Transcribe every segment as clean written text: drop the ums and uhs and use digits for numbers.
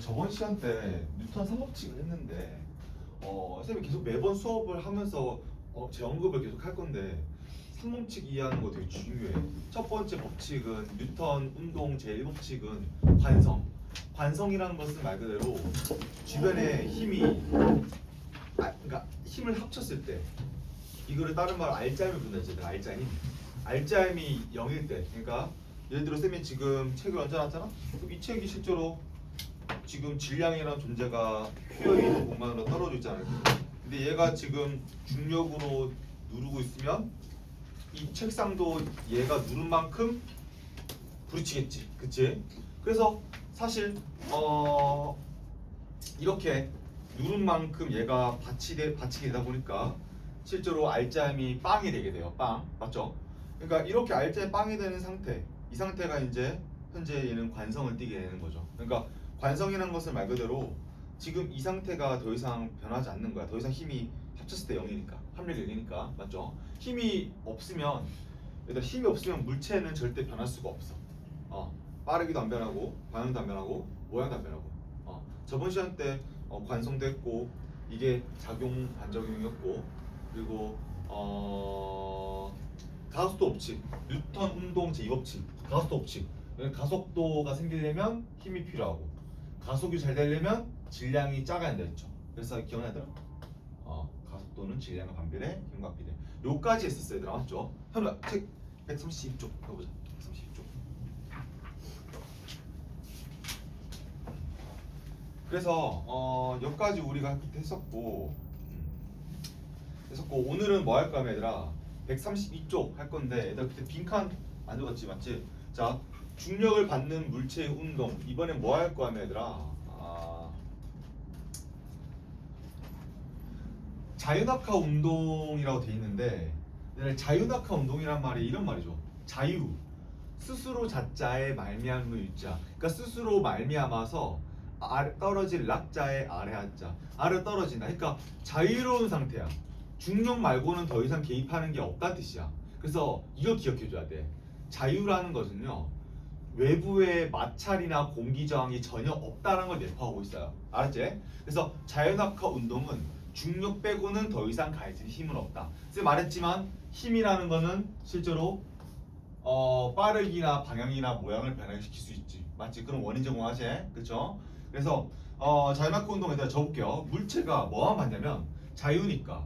저번 시간 때 뉴턴 삼법칙을 했는데 선생님이 계속 매번 수업을 하면서 제 언급을 계속 할 건데 삼법칙 이해하는 거 되게 중요해. 첫 번째 법칙은 뉴턴 운동 제1법칙은 관성. 관성이라는 것은 말 그대로 주변에 힘이 그러니까 힘을 합쳤을 때 이거를 다른 말로 알짜힘을 부른다지. 알짜힘. 알짜힘이 0일 때. 그러니까 예를 들어 쌤이 지금 책을 얹어놨잖아. 그럼 이 책이 실제로 지금 질량이라는 존재가 휘어있는 공간으로 떨어져 있잖아요. 근데 얘가 지금 중력으로 누르고 있으면 이 책상도 얘가 누른 만큼 부딪히겠지, 그치? 그래서 사실 이렇게 누른 만큼 얘가 받치게 되다 보니까 실제로 알짜힘이 빵이 되게 돼요. 빵, 맞죠? 그러니까 이렇게 알짜힘이 빵이 되는 상태, 이 상태가 이제 현재 얘는 관성을 띠게 되는 거죠. 그러니까 관성이라는 것은 말 그대로 지금 이 상태가 더 이상 변하지 않는 거야. 더 이상 힘이 합쳤을 때 0이니까, 합력이 0이니까, 맞죠? 힘이 없으면, 일단 힘이 없으면 물체는 절대 변할 수가 없어. 빠르기도 안 변하고, 방향도 안 변하고, 모양도 안 변하고. 저번 시간 때 관성도 했고, 이게 작용 반작용이었고, 그리고 가속도 법칙, 뉴턴 운동 제2법칙, 가속도 법칙. 가속도가 생기려면 힘이 필요하고, 가속이 잘 되려면 질량이 작아야 된다 했죠. 그래서 기억나더라. 가속도는 질량과 반비례, 힘과 비례. 요까지 했었어요, 얘들아. 맞죠? 현우야, 책 132쪽 해보자. 132쪽. 그래서 여기까지 우리가 했었고, 오늘은 뭐 할까 하면 얘들아 132쪽 할 건데, 얘들아 그때 빈칸 안 적었지, 맞지? 자, 중력을 받는 물체의 운동. 이번엔 뭐 할 거 하면 얘들아 자유낙하 운동이라고 돼 있는데, 자유낙하 운동이란 말이 이런 말이죠. 자유, 스스로 자자에 말미암을 유자. 그러니까 스스로 말미암아서 떨어질 낙자의 아래 하자. 아래 떨어진다. 그러니까 자유로운 상태야. 중력 말고는 더 이상 개입하는 게 없다는 뜻이야. 그래서 이거 기억해줘야 돼. 자유라는 것은요, 외부의 마찰이나 공기 저항이 전혀 없다는 걸 내포하고 있어요. 알았지? 그래서 자유낙하 운동은 중력 빼고는 더 이상 가해질 힘은 없다. 그래서 말했지만 힘이라는 거는 실제로 빠르기나 방향이나 모양을 변화시킬 수 있지. 맞지? 그럼 원인 제공하지? 그쵸? 그래서 자유낙하 운동에 대해 적을게요. 물체가 뭐만 받냐면 자유니까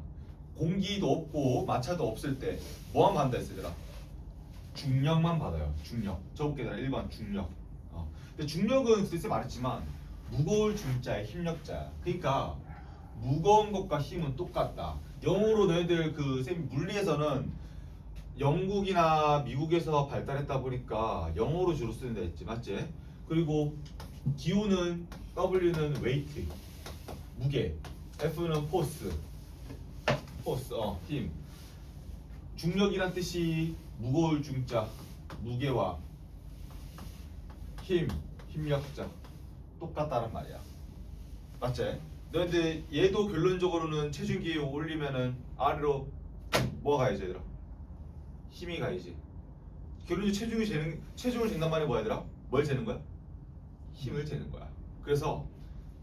공기도 없고 마찰도 없을 때 뭐만 받는다 했으더라. 중력만 받아요. 중력. 적을게 얘들아. 1번 중력. 근데 중력은 글쎄 말했지만 무거울 중자의 힘력자야. 그러니까 무거운 것과 힘은 똑같다. 영어로 너희들 쌤 물리에서는 영국이나 미국에서 발달했다 보니까 영어로 주로 쓰는다 했지, 맞지? 그리고 기호는 W는 웨이트, 무게, F는 포스, 힘. 중력이란 뜻이 무거울 중자, 무게와 힘, 힘력자 똑같다는 말이야. 맞지? 근데 얘도 결론적으로는 체중 기에 올리면은 아래로 뭐가 가야지 얘들아? 힘이 가야지. 결론적으로 체중을 잰단 말이 뭐야 얘들아? 뭘 재는 거야? 힘을 재는 거야. 그래서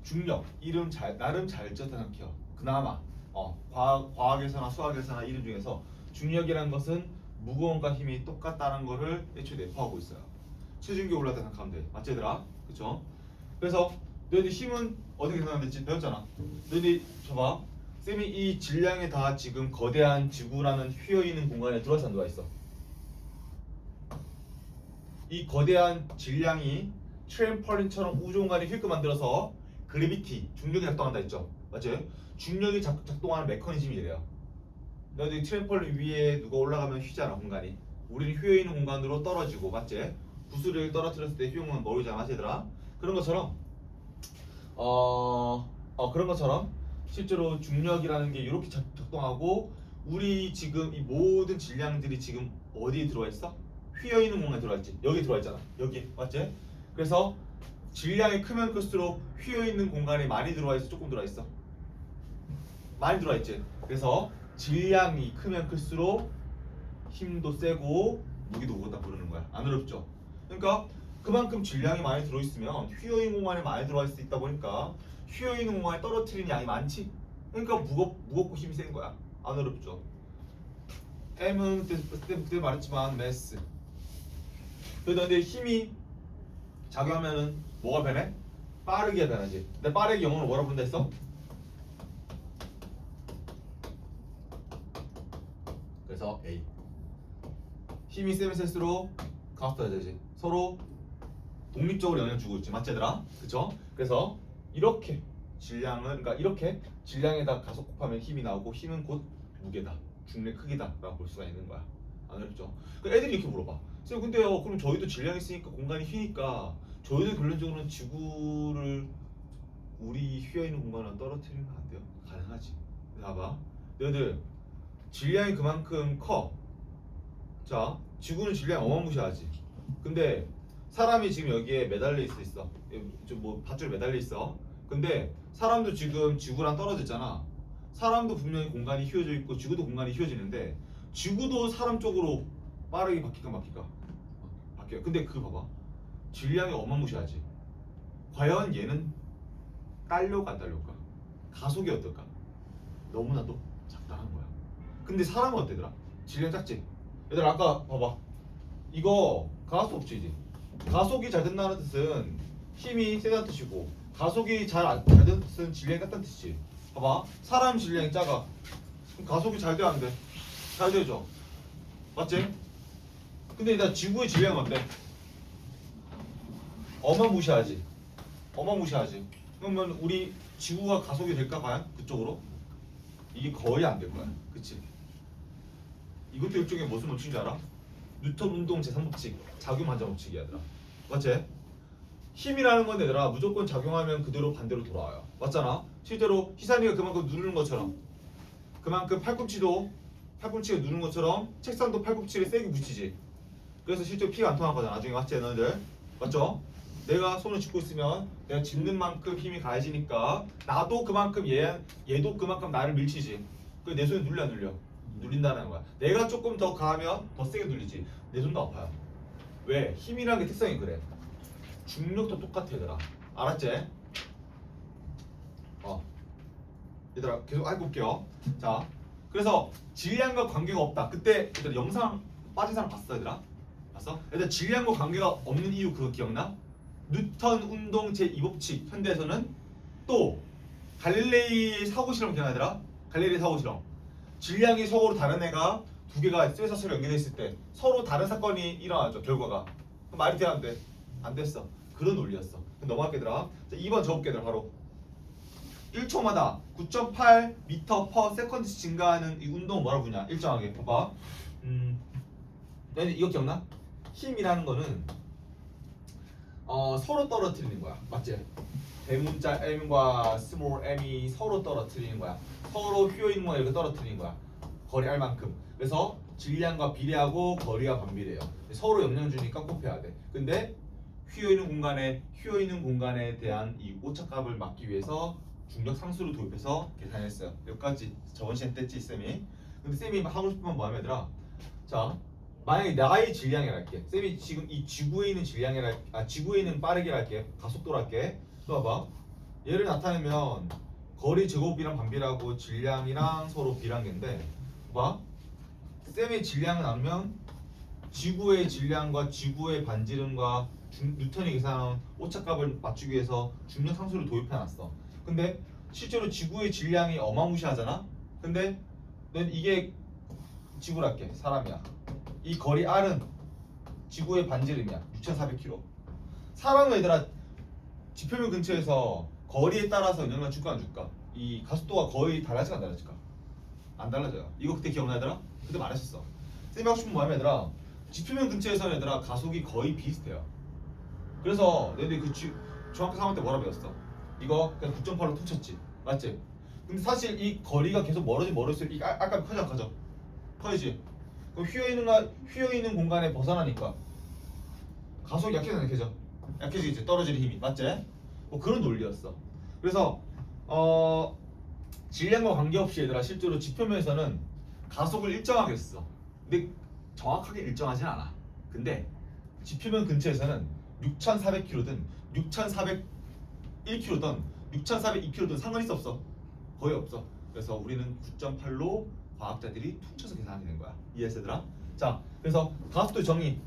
중력 이름 나름 잘 지었다 생각해요. 그나마 과학에서나 수학에서나 이름 중에서 중력이라는 것은 무거움과 힘이 똑같다는 거를 애초에 내포하고 있어요. 체중계 올라갔다 생각하면 돼. 맞지 얘들아? 그쵸? 그래서 너희들 힘은 어떻게 생각하는지 배웠잖아. 너희들 봐봐. 쌤이 이 질량이 다 지금 거대한 지구라는 휘어있는 공간에 들어와서 안 들어와 있어. 이 거대한 질량이 트램펄린처럼 우주 공간에 휘게 만들어서 그래비티, 중력이 작동한다 했죠. 맞지? 중력이 작동하는 메커니즘이 이래요. 너희들 트램펄린 위에 누가 올라가면 휘잖아, 공간이. 우리는 휘어있는 공간으로 떨어지고, 맞지? 구슬을 떨어뜨렸을 때 휘용은 모르잖아, 맞지 얘들아? 그런 것처럼 그런 것처럼 실제로 중력이라는 게 이렇게 작동하고, 우리 지금 이 모든 질량들이 지금 어디에 들어와 있어? 휘어있는 공간에 들어와 있지. 여기 들어와 있잖아. 여기, 맞지? 그래서 질량이 크면 클수록 휘어있는 공간에 많이 들어와 있어, 조금 들어와 있어? 많이 들어와 있지. 그래서 질량이 크면 클수록 힘도 세고 무기도 무겁다 부르는 거야. 안 어렵죠? 그러니까 그만큼 질량이 많이 들어있으면 휘어있는 공간에 많이 들어갈 수 있다 보니까 휘어있는 공간에 떨어뜨리는 양이 많지. 그러니까 무겁고 힘이 센 거야. 안 어렵죠. M은 그때 말했지만 매스. 그런데 힘이 작용하면은 뭐가 변해? 빠르게 변하지. 근데 빠르게 영어로 뭐라 부른다 했어? 그래서 A. 힘이 세면 셀수록 가속도가 되지. 서로 독립적으로 영향을 주고 있지. 맞지 얘들아? 그쵸? 그래서 이렇게 질량은 그러니까 이렇게 질량에다 가속 곱하면 힘이 나오고 힘은 곧 무게다. 중력 크기다 라고 볼 수가 있는 거야. 안 어렵죠? 그 애들이 이렇게 물어봐. 선생님 근데요 그럼 저희도 질량이 있으니까 공간이 휘니까 저희도 결론적으로는 지구를 우리 휘어있는 공간으로 떨어뜨리면 안 돼요? 가능하지. 봐봐. 너희들 질량이 그만큼 커. 자, 지구는 질량 어마무시하지. 근데 사람이 지금 여기에 매달려 있어. 좀 뭐 밧줄 매달려 있어. 근데 사람도 지금 지구랑 떨어졌잖아. 사람도 분명히 공간이 휘어져 있고 지구도 공간이 휘어지는데 지구도 사람 쪽으로 빠르게 바뀔까? 바뀌어. 근데 그거 봐봐. 질량이 어마무시하지. 과연 얘는 딸려올까 안 딸려올까? 가속이 어떨까? 너무나도 작다는 거야. 근데 사람은 어때더라? 질량 작지? 얘들아 아까 봐봐. 이거 가속법칙이지. 가속이 잘 된다는 뜻은 힘이 세다는 뜻이고 가속이 잘 되는 뜻은 질량이 작다는 뜻이지. 봐봐. 사람 질량이 작아. 그럼 가속이 잘 돼 안 돼? 잘 되죠. 맞지? 근데 일단 지구의 질량은 어때? 어마무시하지. 어마무시하지. 그러면 우리 지구가 가속이 될까 과연? 그쪽으로? 이게 거의 안 될 거야. 그치? 이것도 일종의 무슨 법칙인 줄 알아? 뉴턴 운동 제3법칙 작용 반전 법칙이야 얘들아. 맞지? 힘이라는 건 얘들아 무조건 작용하면 그대로 반대로 돌아와요. 맞잖아? 실제로 희산이가 그만큼 누르는 것처럼 그만큼 팔꿈치가 누르는 것처럼 책상도 팔꿈치를 세게 붙이지. 그래서 실제로 피가 안 통한 거잖아 나중에. 맞지 너희들? 맞죠? 내가 손을 짚고 있으면 내가 짚는 만큼 힘이 가해지니까 나도 그만큼 얘도 그만큼 나를 밀치지. 그래서 내 손이 눌려 안 눌려? 눌린다는 거야. 내가 조금 더 가하면 더 세게 눌리지. 내 손도 아파요. 왜? 힘이라는 게 특성이 그래. 중력도 똑같아 얘들아. 알았지? 얘들아 계속 해볼게요. 자, 그래서 질량과 관계가 없다. 그때 얘들아 영상 빠진 사람 봤어 얘들아? 봤어? 얘들아 질량과 관계가 없는 이유 그거 기억나? 뉴턴 운동 제2법칙 현대에서는 또 갈릴레이 사고 실험 기억나더라? 갈릴레이 사고 실험. 질량이 서로 다른 애가 두 개가 쇠사슬로 연결돼 있을 때 서로 다른 사건이 일어나죠. 결과가. 그럼 말이 돼 안 돼? 안 됐어. 그런 논리였어. 그럼 넘어갈게 얘들아. 자, 2번 적을게 얘들아 바로. 1초마다 9.8m/s씩 증가하는 이 운동은 뭐라고 부르냐? 일정하게 봐봐. 이거 기억나? 힘이라는 거는 서로 떨어뜨리는 거야. 맞지? 대문자 m과 스몰 m이 서로 떨어뜨리는 거야. 서로 휘어있는 거야 이렇게 떨어뜨리는 거야. 거리 R만큼. 그래서 질량과 비례하고 거리가 반비례해요. 서로 영향 주니까 곱해야 돼. 근데 휘어있는 공간에 대한 이 오차값을 막기 위해서 중력 상수를 도입해서 계산했어요. 여기까지 저번 시간 때지 쌤이. 근데 쌤이 하고 싶은 건 뭐하면 얘들아. 자, 만약에 나의 질량이라 할게. 쌤이 지금 이 지구에 있는 지구에 있는 빠르기라 할게. 가속도라 할게. 또 봐봐. 얘를 나타내면 거리 제곱이랑 반비례하고 질량이랑 서로 비례한게인데 봐. 쌤의 질량을 나누면 지구의 질량과 지구의 반지름과 뉴턴이 계산한 오차값을 맞추기 위해서 중력 상수를 도입해놨어. 근데 실제로 지구의 질량이 어마무시하잖아. 근데 넌 이게 지구라 할게. 사람이야. 이 거리 R은 지구의 반지름이야. 6,400km. 사람은 얘들아 지표면 근처에서 거리에 따라서 영향을 줄까 안 줄까? 이 가속도가 거의 달라질까 안 달라질까? 안 달라져요. 이거 그때 기억나 얘들아? 그때 말했었어. 쌤이 하고 싶은 거 뭐냐면 얘들아 지표면 근처에서는 얘들아 가속이 거의 비슷해요. 그래서 너희들이 중학교 3학년 때 뭐라 배웠어? 이거 그냥 9.8로 퉁쳤지. 맞지? 근데 사실 이 거리가 계속 멀어질수록 이 아까 커져 안 커져? 커지지? 그럼 휘어있는 공간에 벗어나니까 가속이 약해져. 약해지겠지. 떨어지는 힘이. 맞지? 뭐 그런 논리였어. 그래서 질량과 관계없이 얘들아 실제로 지표면에서는 가속을 일정하게 했어. 근데 정확하게 일정하진 않아. 근데 지표면 근처에서는 6,400km든 6,401km든 6,402km든 상관 있어 없어? 거의 없어. 그래서 우리는 9.8로 과학자들이 퉁쳐서 계산하게 된 거야. 이해했어 얘들아? 자, 그래서 가속도 정의.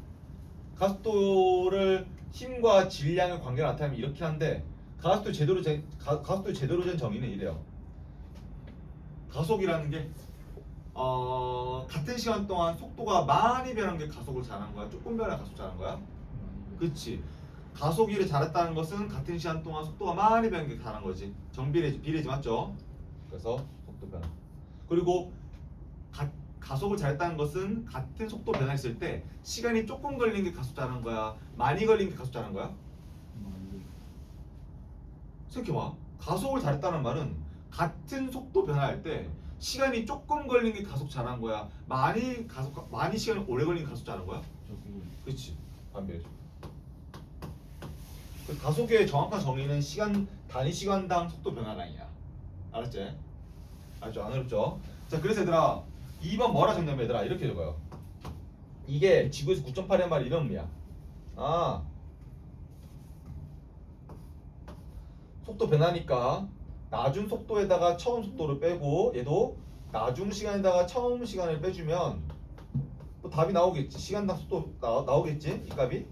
가속도를 힘과 질량의 관계가 나타내면 이렇게 하는데 가속도 제대로 된 정의는 이래요. 가속이라는 게 같은 시간 동안 속도가 많이 변한 게 가속을 잘한 거야? 조금 변한 가속 잘한 거야? 그치. 가속이를 잘했다는 것은 같은 시간 동안 속도가 많이 변한 게 잘한 거지. 비례지 맞죠? 그래서 속도 변화. 그리고 가속을 잘했다는 것은 같은 속도 변화했을 때 시간이 조금 걸린 게 가속 잘한 거야? 많이 걸린 게 가속 잘한 거야? 생각해봐. 가속을 잘했다는 말은 같은 속도 변화할 때 시간이 조금 걸린 게 가속 잘한 거야? 많이 시간이 오래 걸린 게 가속 잘한 거야? 그렇지. 반대죠. 그 가속의 정확한 정의는 단위 시간당 속도 변화량이야. 알았지? 알죠? 안 어렵죠? 자, 그래서 얘들아 2번 뭐라 적냐면 얘들아 이렇게 적어요. 이게 지구에서 9.8의 말이 이런 의미야. 속도 변하니까 나중 속도에다가 처음 속도를 빼고 얘도 나중 시간에다가 처음 시간을 빼주면 또 답이 나오겠지. 시간당 속도 나오겠지. 이 값이.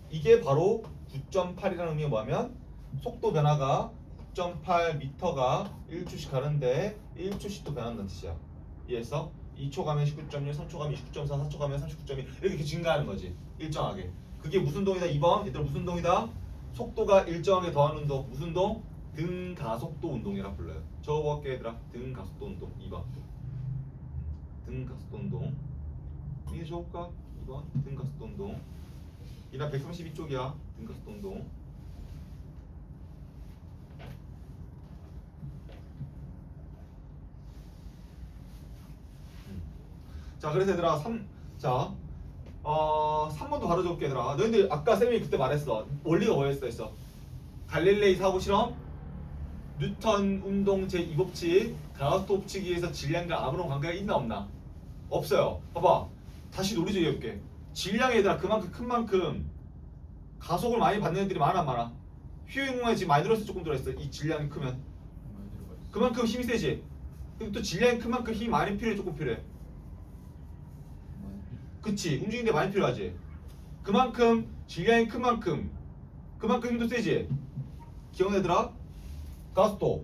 이게 바로 9.8이라는 의미가 뭐냐면 속도 변화가 9.8m가 1초씩 가는데 1초씩 또 변한다는 뜻이야. 이해했어? 2초 가면 19.1, 3초 가면 29.4, 4초 가면 39.2 이렇게 증가하는 거지. 일정하게. 그게 무슨 동이다? 2번. 얘들아 무슨 동이다? 속도가 일정하게 더하는 운동. 무슨 동? 등가속도 운동이라 불러요. 적어볼게 얘들아. 등가속도 운동 2번. 등가속도 운동. 이게 좋을까? 2번. 등가속도 운동. 이나 132쪽이야. 등가속도 운동. 자, 그래서 얘들아 3번도 바로 적을게 얘들아. 너희들 아까 쌤이 그때 말했어. 원리가 뭐였어? 갈릴레이 사고 실험, 뉴턴 운동 제2법칙, 가우스트 법칙에 의해서 질량과 아무런 관계가 있나 없나? 없어요. 봐봐. 다시 논리적 해볼게. 질량이 얘들아 그만큼 큰 만큼 가속을 많이 받는 애들이 많아 안 많아? 휘잉공에 지금 많이 들어있어 조금 들어있어? 이 질량이 크면 그만큼 힘이 세지? 근데 또 질량이 큰 만큼 힘이 많이 필요해 조금 필요해? 그치, 움직이는데 많이 필요하지. 그만큼 질량이 큰 만큼 그만큼 힘도 세지. 기억나더라? 가스도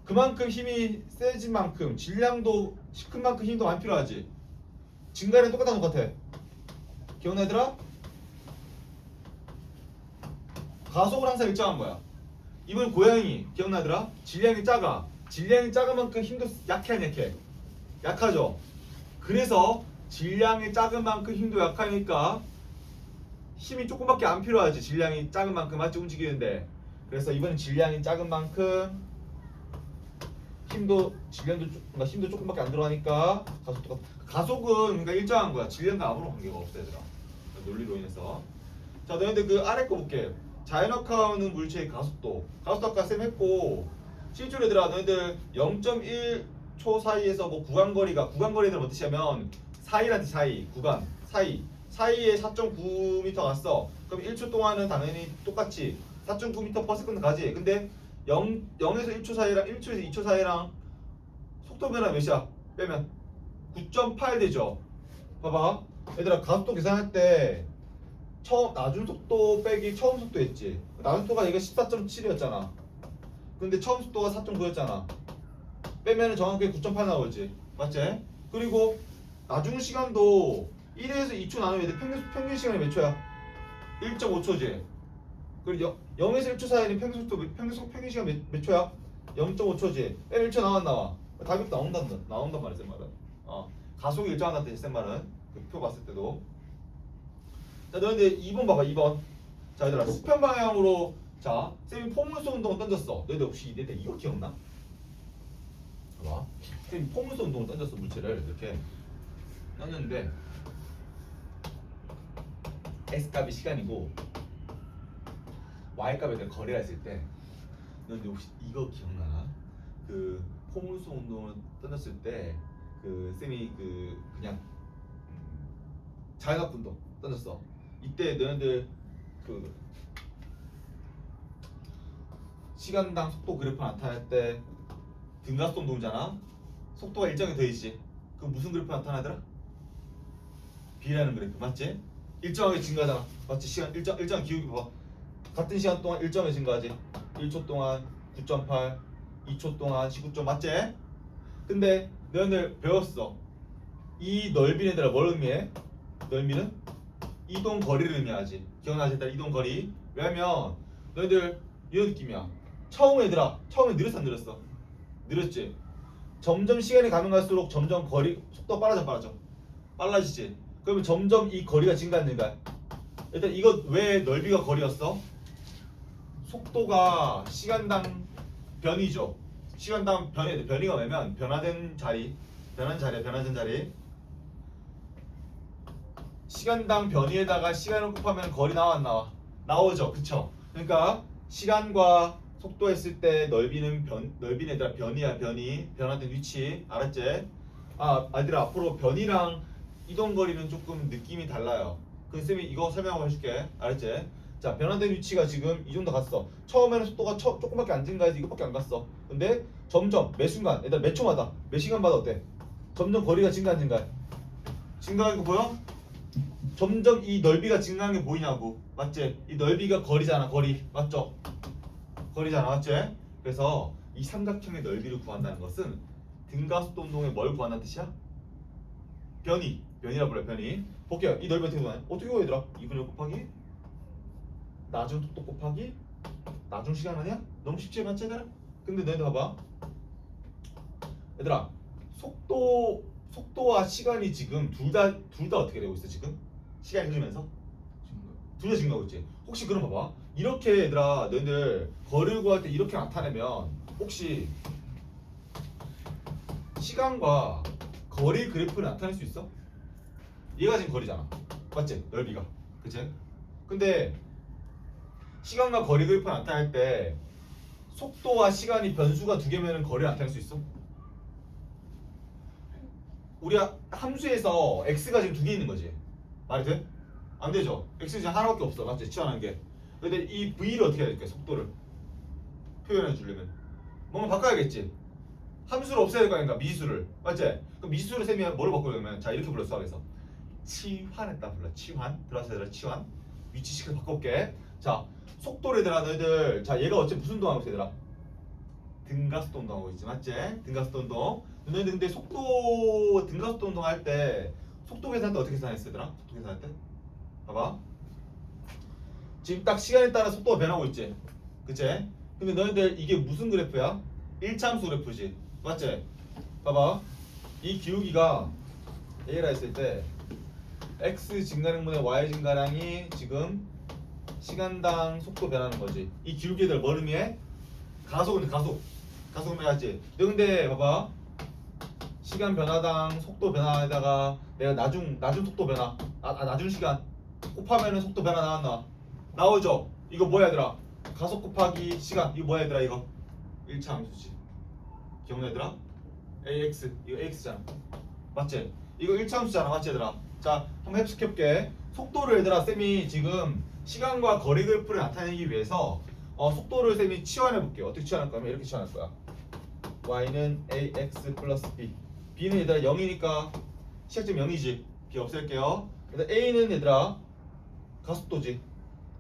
그만큼 힘이 세진 만큼 질량도 큰 만큼 힘도 많이 필요하지. 증가는 똑같아. 기억나더라? 가속은 항상 일정한 거야. 이번 고양이 기억나더라? 질량이 작아. 질량이 작은 만큼 힘도 약해 안 약해? 약하죠. 그래서 질량이 작은 만큼 힘도 약하니까 힘이 조금밖에 안 필요하지. 질량이 작은 만큼 맞지 움직이는데. 그래서 이번엔 질량이 작은 만큼 힘도 조금밖에 안 들어가니까 가속은 그러니까 일정한 거야. 질량과 아무런 관계가 없어 얘들아. 논리로 인해서. 자, 너희들 그 아래 거 볼게. 자연학하는 물체의 가속도 아까 쌤 했고 실제로 얘들아 너희들 0.1초 사이에서 뭐 구간거리들 어떻게 하면 사이란 사이 구간 사이에 4.9m 갔어. 그럼 1초 동안은 당연히 똑같이 4.9m/s 가지. 근데 0에서 1초 사이랑 1초에서 2초 사이랑 속도 변화 몇이야? 빼면 9.8 되죠. 봐봐. 얘들아 가속도 계산할 때 나중 속도 빼기 처음 속도 했지. 나중 속도가 이거 14.7이었잖아. 근데 처음 속도가 4.9였잖아. 빼면은 정확하게 9.8 나오지. 맞지? 그리고 나중 시간도 1에서 2초 나누면 평균 시간이 몇 초야? 1.5초지. 그리고 0에서 1초 사이는 평균 시간 몇 초야? 0.5초지. 빼면 1초 나와. 답이 나온단 말이야, 쌤 말은. 가속이 일정하다는 뜻이 쌤 말은. 그 표 봤을 때도. 자, 너희들 2번 봐봐, 2번. 자, 얘들아, 수평 방향으로 자, 쌤이 포물선 운동을 던졌어. 너희들 혹시 이거 기억나? 봐봐. 쌤이 포물선 운동을 던졌어, 물체를. 이렇게 던졌는데 S값이 시간이고 Y값에 대한 거리가 있을 때 너희들 혹시 이거 기억나나? 그 포물선 운동을 던졌을 때 그 쌤이 그냥 자연학 운동 던졌어. 이때 너희들 그 시간당 속도 그래프 나타날 때 등가속도 운동이잖아. 속도가 일정이 더 있지. 그럼 무슨 그래프 나타나더라? B라는 그래프 맞지? 일정하게 증가하잖아. 맞지? 시간 일정 기울기 봐봐. 같은 시간 동안 일정하게 증가하지. 1초 동안 9.8, 2초 동안 19점 맞지? 근데 너희들 배웠어. 이 넓이는 얘들아 뭘 의미해? 넓이는 이동 거리를 의미하지. 기억나지? 얘들아 이동 거리. 왜냐면 너희들 이런 느낌이야. 처음에 얘들아 처음에 느렸어 안 느렸어? 느렸지? 점점 시간이 가면 갈수록 점점 거리 속도가 빨라져 빨라지지. 그러면 점점 이 거리가 증가하는 거야. 일단 이거 왜 넓이가 거리였어? 속도가 시간당 변이죠. 시간당 변이가 뭐냐면 변화된 자리 변화된 자리 시간당 변이에다가 시간을 곱하면 거리 나와 안 나와? 나오죠. 그쵸? 그러니까 시간과 속도 했을 때 넓이는 얘들아 변이야. 변화된 위치 알았지? 아들아 앞으로 변이랑 이동거리는 조금 느낌이 달라요. 그럼 쌤이 이거 설명하고 해줄게. 알았지? 자 변화된 위치가 지금 이 정도 갔어. 처음에는 속도가 조금밖에 안 증가해서 이것밖에 안 갔어. 근데 점점 매 순간 얘들아 몇 초마다 몇 시간마다 어때? 점점 거리가 증가하는 증가하는 거 보여? 점점 이 넓이가 증가하는 게 보이냐고. 맞지? 이 넓이가 거리잖아. 거리 맞죠? 거리잖아. 맞지? 그래서 이 삼각형의 넓이를 구한다는 것은 등가속도 운동에 뭘 구한다는 뜻이야? 변이라 불러요. 변이. 볼게요. 이 넓이 어떻게 구하냐? 어떻게 구해 얘들아? 2분의 1 곱하기 나중 속도 곱하기 나중 시간 아니야? 너무 쉽지 맞지 얘들아? 근데 너희들 봐봐. 얘들아 속도와 시간이 지금 둘 다 어떻게 되고 있어 지금? 시간이 흐르면서? 둘 다 증가하고 있지. 혹시 그럼 봐봐. 이렇게 얘들아 너희들 거리를 구할 때 이렇게 나타내면 혹시 시간과 거리 그래프를 나타낼 수 있어? 얘가 지금 거리잖아. 맞지? 넓이가. 그치? 근데 시간과 거리 그래프를 나타낼 때 속도와 시간이 변수가 두 개면은 거리를 나타낼 수 있어? 우리가 함수에서 x가 지금 두 개 있는 거지. 말이 돼? 안 되죠. x 지금 하나밖에 없어. 맞지? 치환한 게. 근데 이 v를 어떻게 해야 될까? 속도를 표현해 주려면 뭔가 바꿔야겠지. 함수를 없애야 될 거 아닌가? 미수를. 맞지? 그럼 미수를 쌤이 뭐로 바꾸려면 자 이렇게 불러 수학에서 치환했다 불러. 치환. 들어와서 얘들아 치환. 위치식을 바꿔볼게. 자 속도를 얘들아 너희들 자 얘가 어째 무슨 운동하고 있어 얘들아? 등가속도 운동하고 있지. 맞지? 등가속도 운동. 너희들 근데 등가속도 운동 할 때 속도 계산할 때 어떻게 계산했어 얘들아? 속도 계산할 때? 봐봐. 지금 딱 시간에 따라 속도가 변하고 있지. 그치? 근데 너희들 이게 무슨 그래프야? 1차함수 그래프지. 맞지? 봐봐. 이 기울기가 A라 했을 때 X 증가량분의 Y 증가량이 지금 시간당 속도 변하는 거지. 이 기울기들 뭘 의미해? 가속은 가속 의미하지. 근데 봐봐. 시간 변화당 속도 변화에다가 내가 나중 속도 변화 나중 시간 곱하면은 속도 변화 나왔나? 나오죠. 이거 뭐야 얘들아? 가속 곱하기 시간 이거 뭐야 얘들아? 이거 1차 함수지. 기억나 얘들아? AX 이거 AX잖아. 맞지? 이거 1차 함수잖아. 맞지 얘들아? 자 한번 해볼게. 속도를 얘들아 쌤이 지금 시간과 거리 그래프를 나타내기 위해서 속도를 쌤이 치환해 볼게요. 어떻게 치환할 거면 이렇게 치환할 거야. Y는 AX 플러스 B B는 얘들아 0이니까 시작점 0이지. B 없앨게요. 일단 A는 얘들아 가속도지.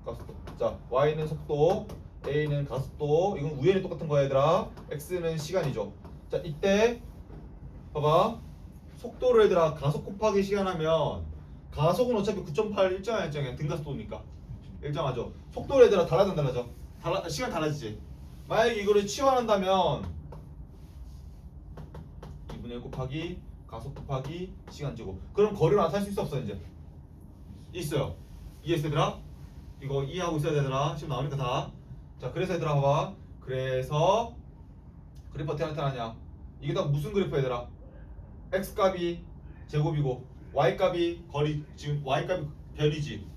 가속도. 자 Y는 속도 A는 가속도. 이건 우연히 똑같은 거야 얘들아. X는 시간이죠. 자 이때 봐봐. 속도를 얘들아 가속 곱하기 시간 하면 가속은 어차피 9.8 일정이야. 등가속도니까 일정하죠. 속도를 얘들아 달라져 안 달라져? 시간 달라지지. 만약에 이거를 치환한다면 2분의 1 곱하기 가속 곱하기 시간 제곱. 그럼 거리를 나타낼 수 있어 없어 이제? 있어요. 이해했어 얘들아? 이거 이해하고 있어야 되더라. 지금 나오니까 다. 자 그래서 얘들아 봐봐. 그래서 그래프 어떻게 나타나냐? 이게 다 무슨 그래프 얘들아? x 값이 제곱이고 y 값이 거리. 지금 y 값이 별이지.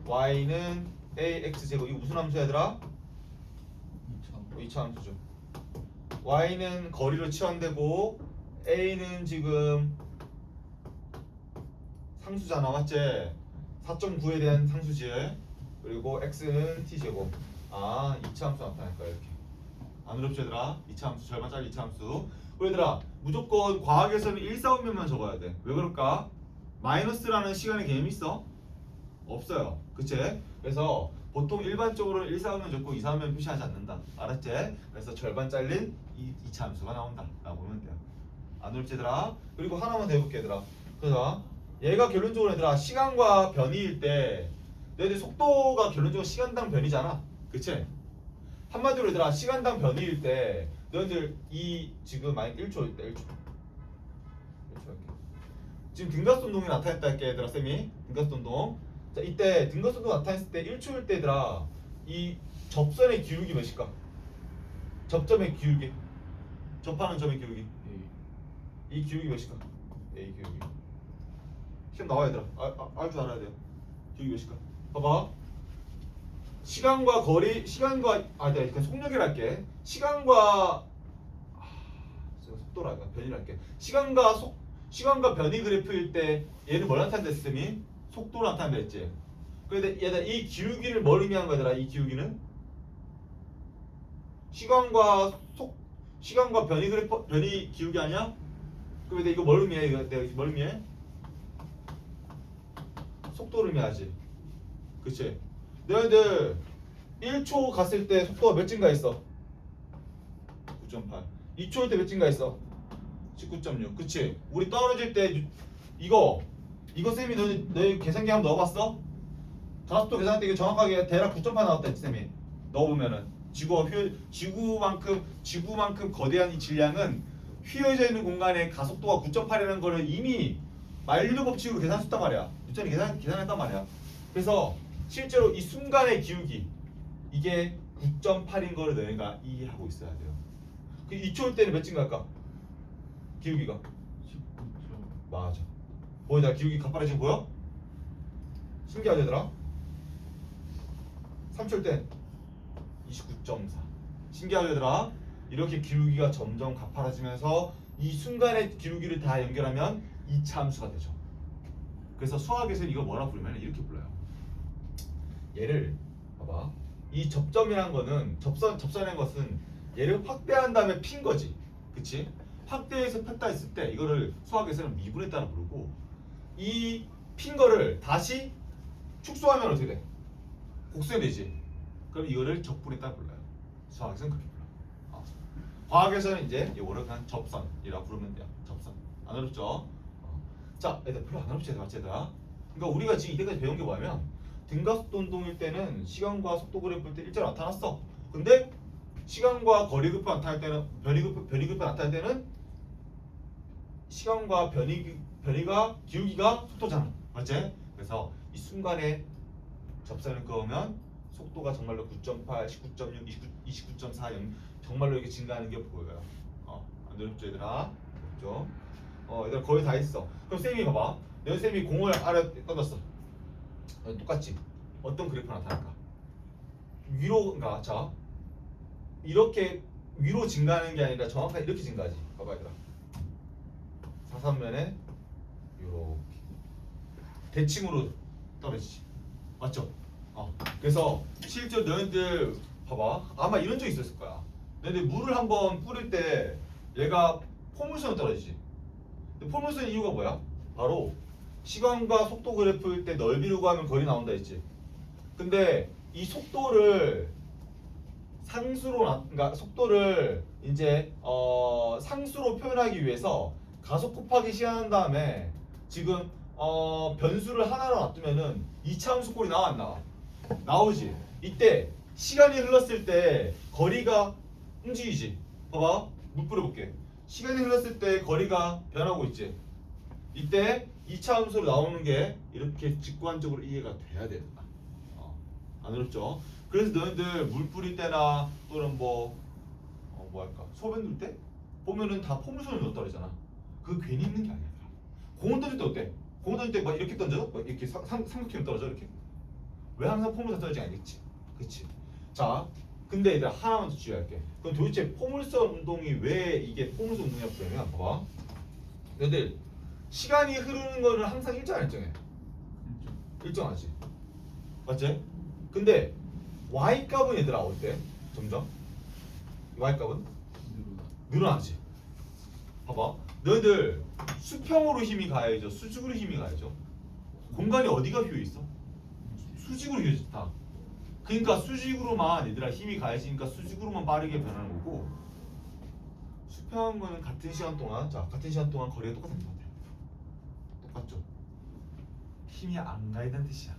y는 ax 제곱. 이거 무슨 함수야 얘들아? 2차 함수죠. y는 거리로 치환되고 a는 지금 상수잖아. 맞지? 4.9에 대한 상수지에 그리고 x는 t제곱. 아, 이차함수 나타날 거야 이렇게. 안 어렵지 얘들아? 이차함수 절반짜리 이차함수. 그래 얘들아 무조건 과학에서는 1,4분면만 적어야 돼. 왜 그럴까? 마이너스라는 시간의 개념이 있어? 없어요. 그치? 그래서 보통 일반적으로는 1,4분면 적고 2,4분면 표시하지 않는다. 알았지? 그래서 절반 잘린 이차함수가 나온다 라고 보면 돼요. 안 어렵지 얘들아? 그리고 하나만 더 해볼게 얘들아. 그래서 얘가 결론적으로 얘들아 시간과 변이일 때 너희들 속도가 결론적으로 시간당 변이잖아. 그치? 한마디로 얘들아 시간당 변이일 때 너희들 이 지금 만약 1초일 때 1초 할게. 지금 등가스 운동이 나타났다 할게 얘들아 쌤이 등가스 운동. 자 이때 등가스 운동 나타났을 때 1초일 때 얘들아 이 접선의 기울기 몇일까? 접점의 기울기 접하는 점의 기울기 이 기울기 몇일까? A 기울기 시험 나와 얘들아 알 줄 알아야 돼요. 기울기 몇일까? 봐봐 시간과 거리 시간과 내가 그냥 속력을 할게. 시간과 제가 속도랄까 변이를 할게. 시간과 변이 그래프일 때 얘는 뭘 나타낸다 쌤이? 속도를 나타낸다 했지. 근데 얘들아 이 기울기를 뭘 의미하는 거야 얘들아 이 기울기는? 시간과 변이 그래프 변이 기울기 아니야? 그럼 이거 뭘 의미해? 내가 뭘 의미해? 속도를 의미하지. 그치? 너희들 1초 갔을 때 속도가 몇 증가했어? 9.8. 2초일 때 몇 증가했어? 19.6. 그치? 우리 떨어질 때 이거 쌤이 너희 계산기 한번 넣어봤어? 가속도 계산할 때 이거 정확하게 대략 9.8 나왔다 했지 쌤이. 넣어보면은 지구만큼 거대한 이 질량은 휘어져 있는 공간에 가속도가 9.8이라는 거를 이미 만류 법칙으로 계산했단 말이야. 뉴턴이 계산했단 말이야. 그래서 실제로 이 순간의 기울기 이게 9.8인 거를 너희가 이해하고 있어야 돼요. 그 2초일 때는 몇 증가할까? 기울기가 19점. 맞아. 보이다 기울기 가파라지고 보여? 신기하지 얘들아? 3초일 땐 29.4. 신기하지 얘들아? 이렇게 기울기가 점점 가파라지면서 이 순간의 기울기를 다 연결하면 이차 함수가 되죠. 그래서 수학에서는 이걸 뭐라 부르면 이렇게 불러요. 얘를 봐봐. 이 접점이라는 거는 접선의 것은 얘를 확대한 다음에 핀 거지. 그치? 확대해서 폈다 했을 때 이거를 수학에서는 미분했다고 부르고 이 핀 거를 다시 축소하면 어떻게 돼? 곡선이 되지. 그럼 이거를 적분했다고 불러요. 수학에서는 그렇게 불러. 과학에서는 이제 이거를 그냥 접선이라고 부르면 돼요. 접선. 안 어렵죠? 자, 얘들 별로 안 어렵지 얘들아. 그러니까 우리가 지금 이때까지 배운 게 뭐냐면 등가속도 운동일 때는 시간과 속도 그래프일 때 일자로 나타났어. 근데 시간과 거리 그래프 나타날 때는 변이 그래프 나타날 때는 시간과 변이가 기울기가 속도잖아. 맞지? 그래서 이 순간에 접선을 그으면 속도가 정말로 9.8, 19.6, 29.4 정말로 이렇게 증가하는 게 보여요. 안 어렵죠 얘들아? 어렵죠? 얘들아 거의 다 했어. 그럼 쌤이 봐봐. 내 쌤이 공을 아래 떠났어. 똑같지? 어떤 그래프 나타날까? 위로가 자 이렇게 위로 증가하는 게 아니라 정확하게 이렇게 증가하지. 봐봐 얘들아. 사선면에 이렇게 대칭으로 떨어지지. 맞죠? 그래서 실제로 너희들 봐봐. 아마 이런 적 있었을 거야. 너희들 물을 한번 뿌릴 때 얘가 포물선으로 떨어지지. 근데 포물선 이유가 뭐야? 바로 시간과 속도 그래프일 때 넓이를 구하면 거리 나온다 했지. 근데 이 속도를 그러니까 속도를 이제 상수로 표현하기 위해서 가속 곱하기 시한 다음에 지금 변수를 하나로 놔두면은 이차함수 꼴이 나와 안 나와? 나오지. 이때 시간이 흘렀을 때 거리가 움직이지. 봐봐. 물 뿌려볼게. 시간이 흘렀을 때 거리가 변하고 있지. 이때 이차함수로 나오는 게 이렇게 직관적으로 이해가 돼야 된다. 안 어렵죠? 그래서 너희들 물 뿌릴 때나 또는 뭐 할까 소변 넣을 때 보면은 다 포물선으로 떨어지잖아. 그거 괜히 있는 게 아니야. 공을 던질 때 어때? 공을 던질 때 막 이렇게 던져? 막 이렇게 삼각형으로 떨어져 이렇게? 왜 항상 포물선 떨어지지 않겠지? 그치? 자, 근데 얘들아 하나만 더 주의할게. 그럼 도대체 포물선 운동이 왜 이게 포물선 운동이라고 부르냐면 봐봐. 얘들 시간이 흐르는 거는 항상 일정한 일정해. 일정하지. 맞지? 근데 y 값은 얘들아 어때? 점점 y 값은 늘어나지. 봐봐. 너희들 수평으로 힘이 가해져, 수직으로 힘이 가해져. 공간이 어디가 휘어 있어? 수직으로 휘어 있다. 그러니까 수직으로만 얘들아 힘이 가해지니까 수직으로만 빠르게 변하는 거고, 수평한 거는 같은 시간 동안, 자 같은 시간 동안 거리가 똑같은 것 같아. 똑같죠? 힘이 안 가해진다는 뜻이야.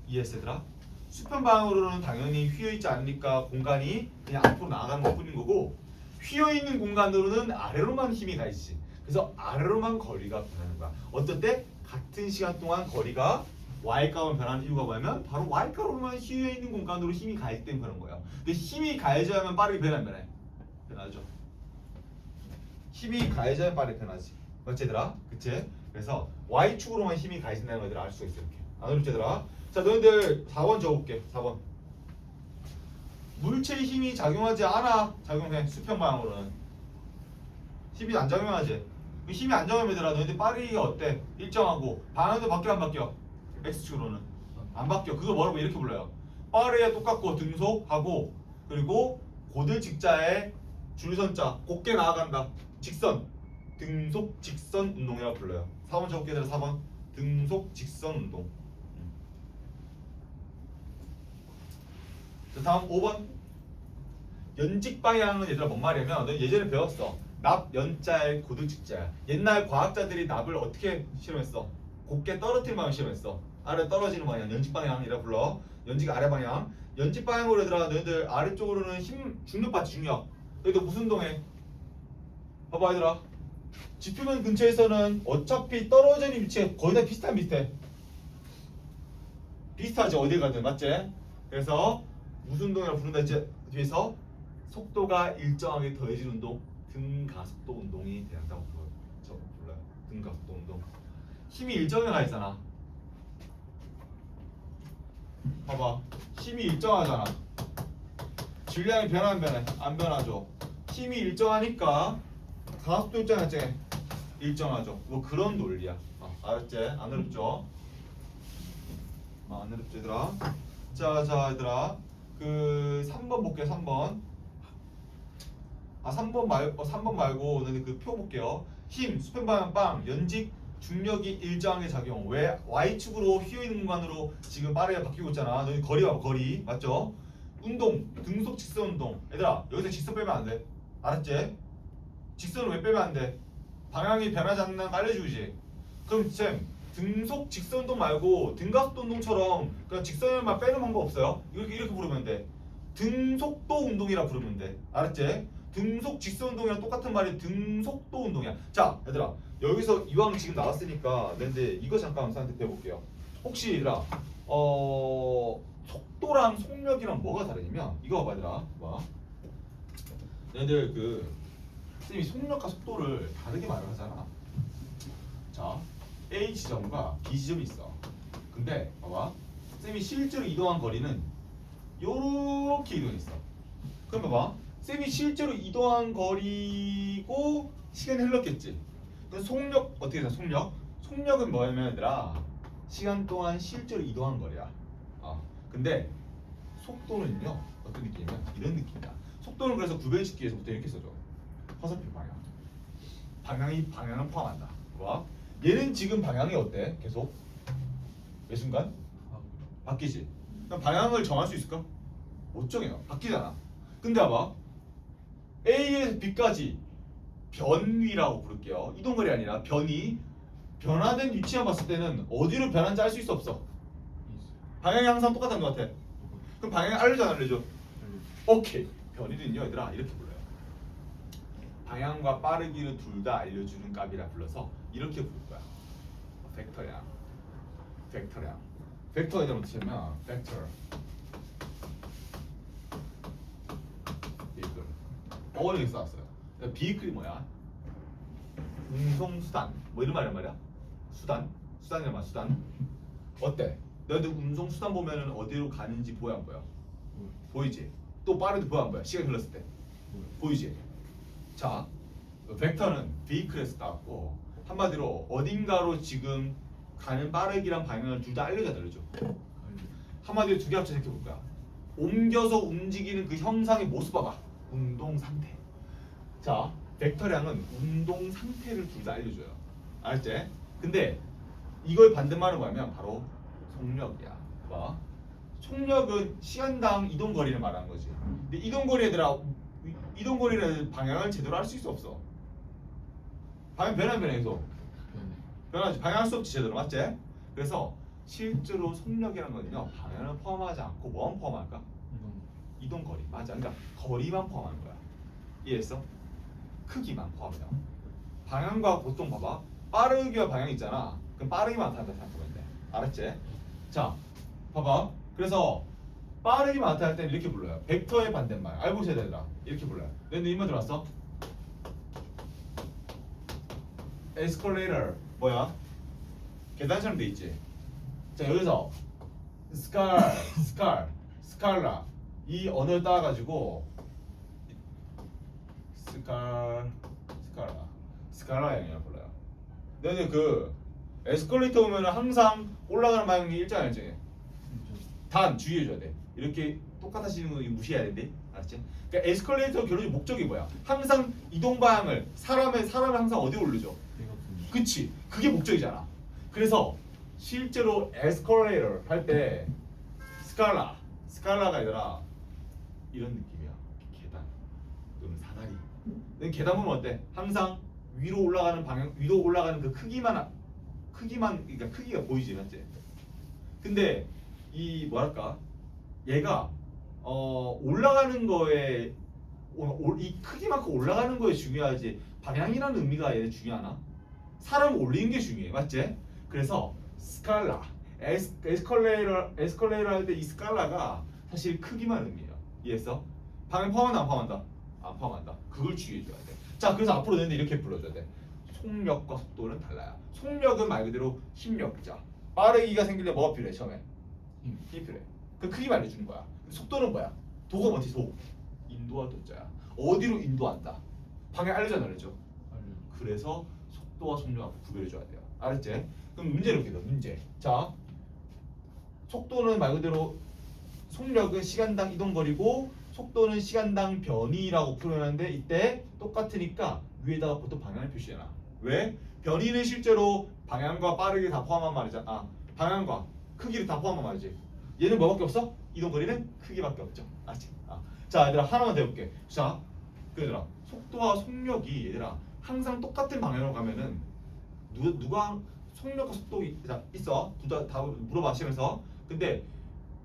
이해했어 얘들아? 수평 방향으로는 당연히 휘어 있지 않으니까 공간이 그냥 앞으로 나아가는 것 뿐인 거고, 휘어 있는 공간으로는 아래로만 힘이 가해지지. 그래서 아래로만 거리가 변하는 거야. 어떨 때? 같은 시간 동안 거리가 y값은 변하는 이유가 뭐냐면 바로 y값으로만 휘어 있는 공간으로 힘이 가해지기 때문에 그런 거예요. 근데 힘이 가해져야만 빠르게 변해 안 변해? 변하죠. 힘이 가해져야 빠르게 변하지. 맞지 얘들아? 그치? 그래서 y축으로만 힘이 가해진다는 걸 얘들아 알 수가 있어. 이렇게. 안 어렵지 얘들아? 자 너희들 4번 적어볼게. 4번. 물체의 힘이 작용하지 않아. 작용해. 수평 방향으로는. 힘이 안 작용하지. 그 힘이 안 작용하면 얘들아 너희들 빠르기가 어때? 일정하고 방향도 바뀌어 안 바뀌어? x축으로는 안 바뀌어. 그거 뭐라고 이렇게 불러요. 빠르게 똑같고 등속하고, 그리고 고들 직자에 줄선자 곱게 나아간다. 직선. 등속 직선 운동이라고 불러요. 4번 적을게 얘들아. 4번. 등속 직선 운동. 자, 다음 5번. 연직 방향은 얘들아 뭔 말이냐면 너 예전에 배웠어. 납 연자의 고들 직자야. 옛날 과학자들이 납을 어떻게 실험했어? 곱게 떨어뜨리는 방향 실험했어. 아래 떨어지는 방향 연직 방향이라 불러. 연직 아래 방향. 연직 방향으로 얘들아 너희들 아래쪽으로는 힘 중력 받지. 중력. 너희들 무슨 운동해? 봐봐 얘들아. 지표면 근처에서는 어차피 떨어져 있는 위치가 거의 다 비슷해. 비슷하지 어딜 가든. 맞지? 그래서 무슨 운동이라고 부른다 했지? 뒤에서 속도가 일정하게 더해진 운동, 등가속도 운동이 된다고 불러요. 등가속도 운동. 힘이 일정하게 가 있잖아. 봐봐. 힘이 일정하잖아. 질량이 변하면 변해? 안 변하죠. 힘이 일정하니까 가속도 일정하지? 일정하죠. 뭐 그런 논리야. 알았지? 안 어렵죠? 안 어렵지 얘들아? 자 얘들아. 그 3번 볼게요. 3번. 3번 말고 오늘 그 표 볼게요. 힘, 수평 방향 빵, 연직, 중력이 일정하게 작용. 왜? y축으로 휘어 있는 공간으로 지금 빠르게 바뀌고 있잖아. 너희 거리 봐봐. 거리. 맞죠? 운동, 등속 직선 운동. 얘들아, 여기서 직선 빼면 안 돼. 알았지? 직선을 왜 빼면 안 돼? 방향이 변하지 않는 거 알려주지. 그럼 쌤, 등속 직선 운동 말고 등가속도 운동처럼 그냥 직선만 빼는 방법 없어요? 이렇게 부르면 돼. 등속도 운동이라 부르면 돼. 알았지? 등속 직선 운동이랑 똑같은 말이 등속도 운동이야. 자, 얘들아, 여기서 이왕 지금 나왔으니까 근데 이거 잠깐 선생님한테 배워볼게요. 혹시 얘들아, 속도랑 속력이랑 뭐가 다르냐면 이거 봐봐 얘들아. 봐. 얘들 쌤이 속력과 속도를 다르게 말을 하잖아. 자, A 지점과 B 지점이 있어. 근데 봐봐, 쌤이 실제로 이동한 거리는 요렇게 이동했어. 그럼 봐봐, 쌤이 실제로 이동한 거리고 시간이 흘렀겠지. 그럼 속력 어떻게 되나? 속력은 뭐냐면 얘들아, 시간 동안 실제로 이동한 거리야. 근데 속도는요 어떤 느낌이냐면 이런 느낌이야. 속도는 그래서 구별짓기 위해서 보통 이렇게 써줘. 화살표 방향. 방향을 포함한다. 봐. 얘는 지금 방향이 어때? 계속 매 순간 바뀌지. 그럼 방향을 정할 수 있을까? 못 정해요. 바뀌잖아. 근데 봐봐, A에서 B까지 변위라고 부를게요. 이동거리 아니라 변이. 변화된 위치만 봤을 때는 어디로 변한지 알 수 있어 없어? 방향이 항상 똑같은 것 같아. 그럼 방향 알려줘 안 알려줘? 오케이. 변이는요 얘들아 이렇게 불러요. 방향과 빠르기를 둘 다 알려주는 값이라 불러서 이렇게 부를 거야. 벡터량. 벡터가 이제 어떻게 하면 벡터. 비클. 어원이 써왔어요. 비클이 뭐야? 운송수단. 뭐 이런 말이야? 수단이란 말. 수단. 어때? 너희들 운송수단 보면은 어디로 가는지 보여 안 보여? 보이지? 또 빠르게 보여 안 보여? 시간이 흘렀을 때 보이지? 자, 벡터는 vehicle에서 따왔고 한마디로 어딘가로 지금 가는 빠르기랑 방향을 둘 다 알려줘야 되죠. 한마디로 두 개 합쳐 생각해 볼 거야. 옮겨서 움직이는 그 형상의 모습 봐봐. 운동 상태. 자, 벡터량은 운동 상태를 둘 다 알려줘요. 알았지? 근데 이걸 반대말로 하면 바로 속력이야. 봐. 속력은 시간당 이동 거리를 말하는 거지. 근데 이동 거리 얘들아, 이동 거리는 방향을 제대로 할 수 없어. 방향 변하면 계속 변하지. 방향할 수 없지 제대로, 맞지? 그래서 실제로 속력이라는 거는요 방향을 포함하지 않고 뭐만 포함할까? 이동 거리. 맞아. 그러니까 거리만 포함하는 거야. 이해했어? 크기만 포함해요. 방향과 보통 봐봐. 빠르기와 방향 있잖아. 그럼 빠르기만 나타낸다 생각하면 돼. 알았지? 자, 봐봐. 그래서 빠르기만 나타날 때는 이렇게 불러요. 벡터의 반대말. 알고 있어야 되더라. 이렇게 불러요. 너희들 이만 들어왔어? 에스컬레이터 뭐야? 계단처럼 돼 있지. 자, 여기서 스칼라 이 언어를 따가지고 스칼라 형이라 불러요. 근데 그 에스컬레이터 보면은 항상 올라가는 방향이 일정하지. 단 주의해줘야 돼. 이렇게 똑같아지는 거 무시해야 된대. 알았지? 그러니까 에스컬레이터 결론이 목적이 뭐야? 항상 이동 방향을 사람을 항상 어디 오르죠? 그치? 그게 목적이잖아. 그래서 실제로 에스컬레이터 할 때 스칼라가 아니라 이런 느낌이야. 계단 또는 사다리. 근데 계단 보면 어때? 항상 위로 올라가는 방향, 위로 올라가는 그 크기만 그러니까 크기가 보이지, 맞지? 근데 이 뭐랄까? 얘가 올라가는 거에 이 크기만큼 올라가는 거에 중요하지 방향이라는 의미가 얘는 중요하나? 사람을 올리는 게 중요해, 맞지? 그래서 에스컬레이터 할 때 이 스칼라가 사실 크기만 의미해요. 이해했어? 방향 포함한다 안 포함한다? 안 포함한다. 그걸 주의해줘야 돼. 자, 그래서 앞으로 너희들 이렇게 불러줘야 돼. 속력과 속도는 달라요. 속력은 말 그대로 힘력자. 빠르기가 생기려면 뭐가 필요해? 처음에 힘이 필요해. 그 크기만 알려주는 거야. 속도는 뭐야? 도가 뭐지? 도. 인도와 도자야. 어디로 인도한다? 방향 알려줘야 알려줘. 그래서 속도와 속력하고 구별해줘야 돼요. 알았지? 그럼 문제를 이렇게 넣어. 문제. 자, 속도는 말 그대로 속력은 시간당 이동거리고 속도는 시간당 변이라고 표현하는데 이때 똑같으니까 위에다가 보통 방향을 표시해놔. 왜? 변이는 실제로 방향과 빠르기 다 포함한 말이잖아. 방향과 크기를 다 포함한 말이지. 얘는 뭐밖에 없어? 이동거리는 크기밖에 없죠. 알지? 자, 얘들아 하나만 더 해볼게. 자, 얘들아 속도와 속력이 얘들아 항상 똑같은 방향으로 가면은 누가 속력과 속도 있어? 둘 다 물어봐 시험에서. 근데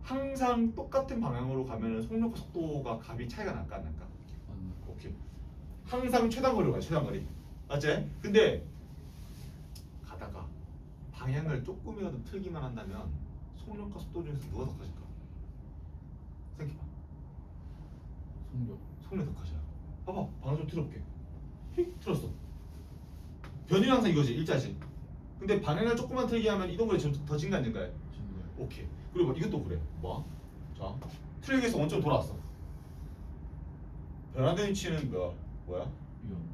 항상 똑같은 방향으로 가면은 속력과 속도가 값이 차이가 날까 안 날까? 오케이. 항상 최단거리로 가요. 최단거리. 맞지? 근데 가다가 방향을 조금이라도 틀기만 한다면 속력과 속도 중에서 누가 더 커질까? 생각해봐. 속력 더 커져요. 봐봐. 방향 좀 틀어볼게. 휙 틀었어. 변이는 항상 이거지. 일자지. 근데 방향을 조금만 틀게 하면 이동거리 더 증가 안 증가해? 오케이. 그리고 이것도 그래. 뭐? 자, 트랙에서 원점 돌아왔어. 변화된 위치는 뭐야?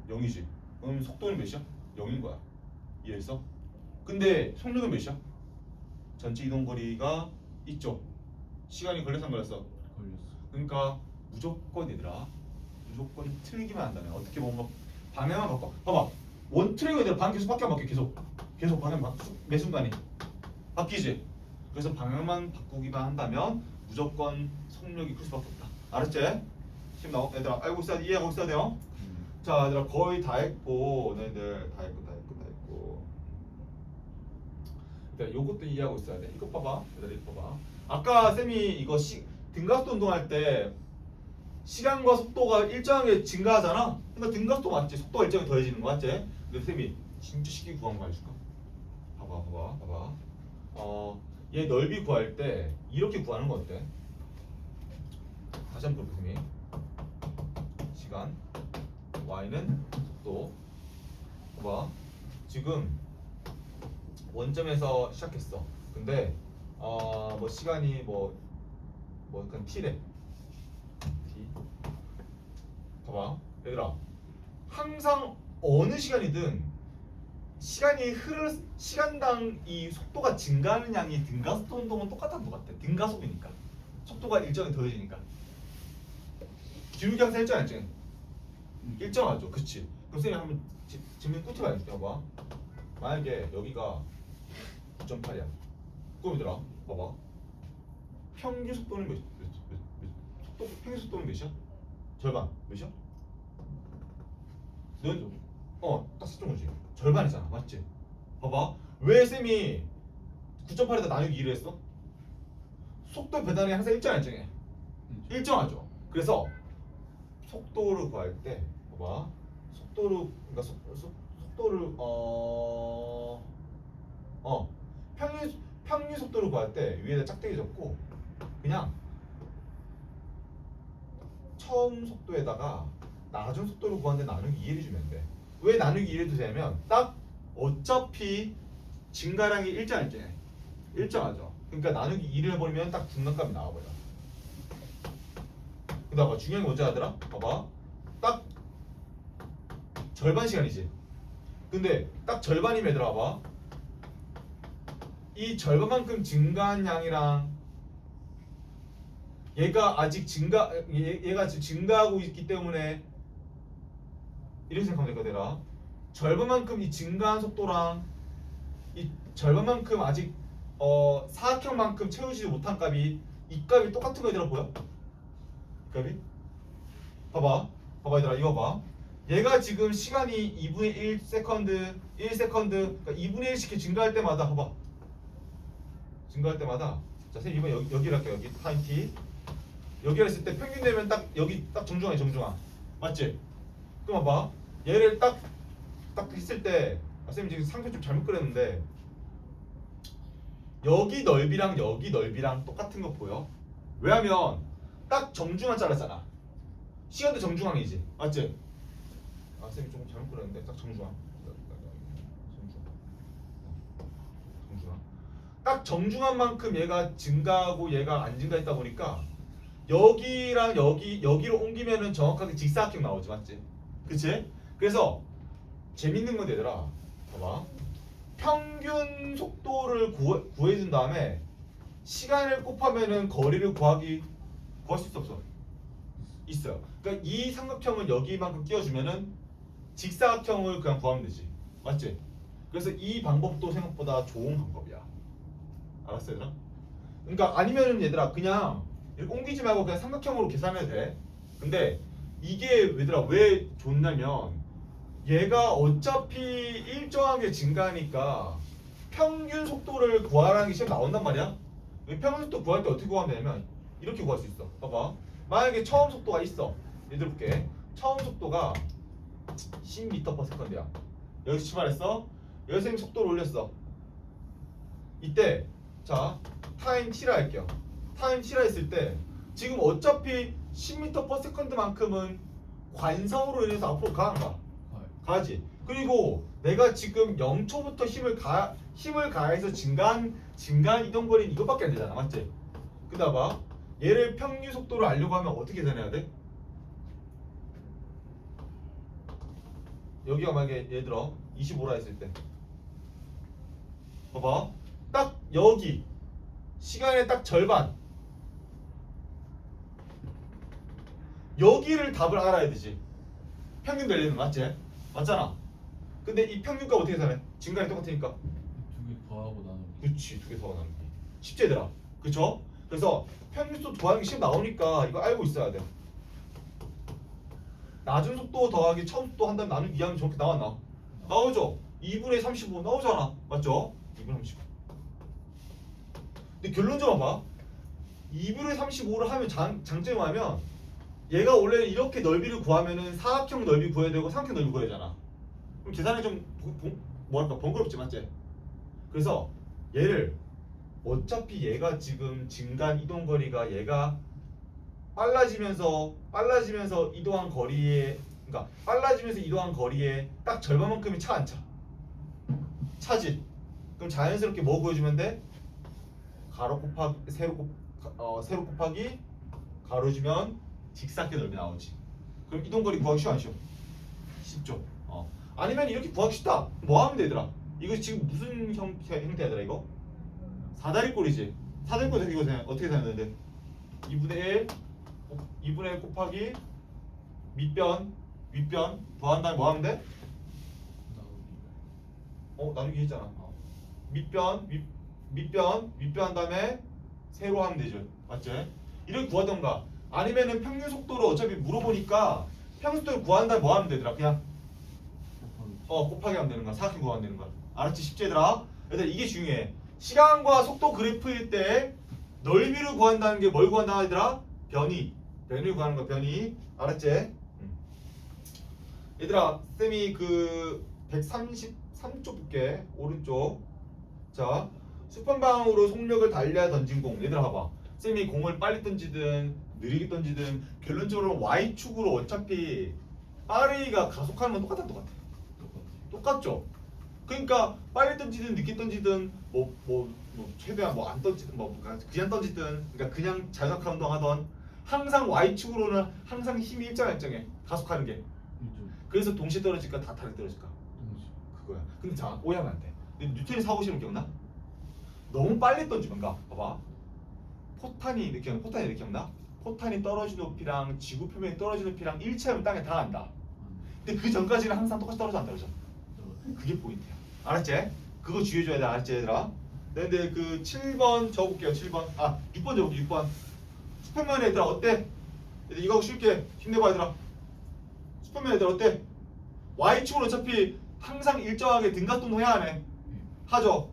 0이지. 그럼 속도는 몇이야? 0인 거야. 이해했어? 근데 속력은 몇이야? 전체 이동거리가 이쪽. 시간이 걸려서 안 걸렸어? 그러니까 무조건 얘들아 무조건 틀리기만 한다면 어떻게 보면 방향만 바꿔. 봐봐. 원 트랙은 얘들아 방향 계속 바뀌어 계속 방향 매 순간이 바뀌지. 그래서 방향만 바꾸기만 한다면 무조건 속력이 클 수밖에 없다. 알았지? 지금 얘들아 알고 있어야 이해하고 있어야 돼요. 자, 얘들아 거의 다 했고 너희들 다 했고. 일단 요것도 이해하고 있어야 돼. 이거 봐봐. 얘들아 이거 봐봐. 아까 쌤이 이거 등가속도 운동할 때 시간과 속도가 일정하게 증가하잖아. 그러니까 등가속도 맞지? 속도가 일정하게 더해지는 거 맞지? 근데 쌤이 진짜 쉽게 구한 거 알려줄까? 봐봐. 얘 넓이 구할 때 이렇게 구하는 거 어때? 다시 한번 볼게요. 시간 y는 속도. 봐봐. 지금 원점에서 시작했어. 근데 뭐 시간이 뭐 약간 t래. t. 봐봐. 얘들아 항상 어느 시간이든 시간당 이 속도가 증가하는 양이 등가속도 운동은 똑같은 것 같아. 등가속이니까 속도가 일정이 더해지니까. 기울기 항상 일정하지. 일정하죠. 그치? 그럼 쌤이 한번 질문 꿀팁 알려줄게. 봐봐. 만약에 여기가 9.8이야. 그럼 얘들아 봐봐. 평균 속도는 평균 속도는 몇이야? 절반 몇이야? 딱 썼던 거지. 절반이잖아. 맞지? 봐봐. 왜 쌤이 9.8에다 나누기 2를 했어? 속도 배당이 항상 일정해. 일정하죠. 그래서 속도를 구할 때 봐봐. 속도를 그러니까 속도를 평균 속도를 구할 때 위에다 짝대기 적고 그냥 처음 속도에다가 낮은 속도를 구하는데 나누기 2를 주면 돼. 왜 나누기 2를 두냐면 딱 어차피 증가량이 일정하죠. 그러니까 나누기 2를 해버리면 딱 중간값이 나와버려. 그다음에 중요한 게 뭔지 알아들아? 봐봐. 딱 절반 시간이지. 근데 딱 절반이면 얘들아 봐봐. 이 절반만큼 증가한 양이랑 얘가 지금 증가하고 있기 때문에 이렇게 생각하면 될 거더라. 절반만큼 이 증가한 속도랑 이 절반만큼 아직 사각형만큼 채우지 못한 값이 이 값이 똑같은 거 얘들아 보여? 값이? 봐봐 얘들아 이거 봐. 얘가 지금 시간이 2분의 1세컨드 1세컨드 그러니까 2분의 1씩 증가할 때마다 봐봐. 증가할 때마다 자 선생님 이번 여기를 할게요. 여기 타임 t 여기를 했을 때 평균 되면 딱 여기 딱 정중앙이 정중앙 맞지? 그럼 봐봐 얘를 딱 했을 때 선생님 지금 상표 좀 잘못 그렸는데 여기 넓이랑 여기 넓이랑 똑같은 거 보여? 왜냐면 딱 정중앙 잘랐잖아. 시간도 정중앙이지 맞지? 선생님 조금 잘못 그렸는데 딱 정중앙 딱 정중한 만큼 얘가 증가하고 얘가 안 증가했다 보니까 여기랑 여기로 옮기면은 정확하게 직사각형 나오지 맞지? 그치? 그래서 재밌는 건 얘들아 봐봐 평균 속도를 구해준 다음에 시간을 곱하면은 거리를 구할 수 있어 없어? 있어요. 그러니까 이 삼각형을 여기만큼 끼워주면은 직사각형을 그냥 구하면 되지 맞지? 그래서 이 방법도 생각보다 좋은 방법이야. 알았어 얘들아? 그러니까 아니면은 얘들아 그냥 이렇게 옮기지 말고 그냥 삼각형으로 계산해도 돼. 근데 이게 얘들아 왜 좋냐면 얘가 어차피 일정하게 증가하니까 평균 속도를 구하라는 게 시험 나온단 말이야. 평균 속도 구할 때 어떻게 구하면 되냐면 이렇게 구할 수 있어. 봐봐. 만약에 처음 속도가 있어. 얘들 볼게. 처음 속도가 10m/s야. 여기서 출발했어. 여기서 선생님 속도를 올렸어. 이때 자 타임 t라 할게요. 타임 t라 했을 때 지금 어차피 10m/s만큼은 관성으로 인해서 앞으로 가 안 가? 가지. 그리고 내가 지금 0초부터 힘을 가해서 증가한 이동 거리는 이것밖에 안 되잖아, 맞지? 그다음 봐. 얘를 평균 속도를 알려고 하면 어떻게 계산해야 돼? 여기가 만약에 예를 들어 25라 했을 때 봐봐. 딱 여기 시간의 딱 절반 여기를 답을 알아야 되지. 평균 밸류는 맞지? 맞잖아. 근데 이 평균값 어떻게 계산해? 증가율이 똑같으니까 두 개 더하고 나누기. 그치, 두 개 더 나누기. 쉽지 얘들아. 그쵸? 그래서 평균속도 더하기 시험 나오니까 이거 알고 있어야 돼. 낮은 속도 더하기 처음 속도 한 다음에 나누기 2하면 저렇게 나왔나? 나오죠? 2분의 35 나오잖아. 맞죠? 2분의 35. 근데 결론적으로 봐. 2분의 35를 하면 장점이 뭐냐면 얘가 원래 이렇게 넓이를 구하면은 사각형 넓이 구해야 되고 삼각형 넓이 구해야 되잖아. 그럼 계산이 좀 뭐랄까 번거롭지 맞지? 그래서 얘를 어차피 얘가 지금 증가한 이동 거리가 얘가 빨라지면서 이동한 거리에 그러니까 빨라지면서 이동한 거리에 딱 절반만큼이 차 안 차? 차지. 그럼 자연스럽게 뭐 구해주면 돼? 가로 곱하기 세로 곱하기 가로 주면 직사각형 넓이 나오지. 그럼 이동 거리 구하기 쉬워 안 쉬워? 쉽죠. 아니면 이렇게 구하기 쉽다. 뭐 하면 되더라? 이거 지금 무슨 형태야더라 이거? 사다리꼴이지. 사다리꼴 이거 어떻게 생각하는데? 2분의 1 곱하기 밑변 윗변 더한 다음에 뭐 하면 돼? 나누기 했잖아. 밑변 한 다음에 세로 하면 되죠. 맞지? 이렇게 구하던가 아니면은 평균 속도를 어차피 물어보니까 평균 속도를 구한 다음에 뭐 하면 되더라? 그냥 곱하기 하면 되는 거야. 사각형 구하면 되는 거야. 알았지? 쉽지 얘들아? 얘들 이게 중요해. 시간과 속도 그래프일 때 넓이를 구한다는 게 뭘 구한다 얘들아? 변이를 구하는 거야. 변이. 알았지? 얘들아 쌤이 그 133쪽 볼게. 오른쪽. 자 수평방향으로 속력을 달려야 던진 공. 얘들아 봐봐. 쌤이 공을 빨리 던지든 느리게 던지든 결론적으로 Y축으로 어차피 빠르기가 가속하는 건 똑같아. 똑같죠? 그러니까 빨리 던지든 늦게 던지든 뭐 최대한 뭐 안 던지든 뭐 그냥 던지든 그러니까 그냥 자전거 운동하던 항상 Y축으로는 항상 힘이 일정해. 가속하는 게. 그래서 동시에 떨어질까 다 다르게 떨어질까? 그거야. 근데 자 오해하면 안 돼. 근데 뉴턴의 사고 실험 기억나? 너무 빨리 던지면 봐봐. 포탄이 이렇게 기억나? 포탄이 떨어진 높이랑 지구 표면이 떨어진 높이랑 일치하면 땅에 닿는다. 근데 그 전까지는 항상 똑같이 떨어져 안 떨어져? 그게 포인트야. 알았지? 그거 주의해줘야 돼. 알았지 얘들아? 근데 그 7번 적어볼게요. 7번 6번 적어볼게요. 6번 수평면 얘들아 어때? 얘들 이거 쉽게 힘내봐 얘들아. 수평면 얘들아 어때? Y축은 어차피 항상 일정하게 등가동동 해야 하네. 하죠?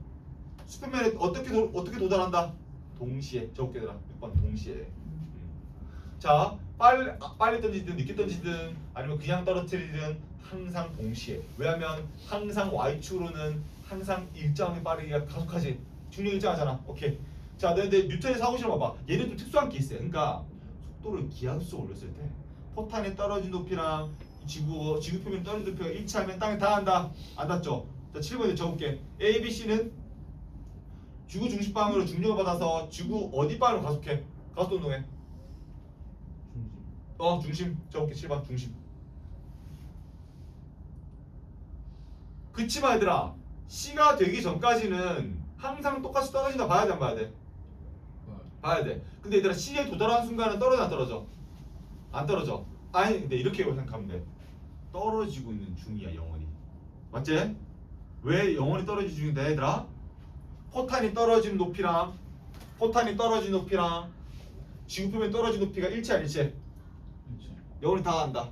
수평면에 어떻게 도달한다? 동시에 적을게 얘들아. 6번 동시에. 자 빨리 던지든 늦게 던지든 아니면 그냥 떨어뜨리든 항상 동시에. 왜냐면 항상 Y축으로는 항상 일정하게 빠르게 가속하지. 중력 일정하잖아. 오케이. 자 근데 뉴턴의 사고 실험 봐봐. 얘는 좀 특수한 케이스야. 그러니까 속도를 기하급수로 올렸을 때 포탄이 떨어진 높이랑 지구 표면 떨어진 높이가 일치하면 땅에 닿는다. 안 닿죠? 자 7번에 적을게. A, B, C는 지구 중심 방향으로 중력을 받아서 지구 어디 방향으로 가속해? 가속 운동해. 중심 적을게. 7번 중심. 그치만 얘들아 C가 되기 전까지는 항상 똑같이 떨어진다 봐야 돼 안 봐야 돼? 봐야 돼. 근데 얘들아 C에 도달하는 순간은 떨어져 안 떨어져? 안 떨어져. 아니 근데 이렇게 생각하면 돼. 떨어지고 있는 중이야 영원히. 맞지? 왜 영원히 떨어지는 중인데 얘들아? 포탄이 떨어진 높이랑 지구 표면 떨어진 높이가 일치 안 일치해? 영원히 다 간다.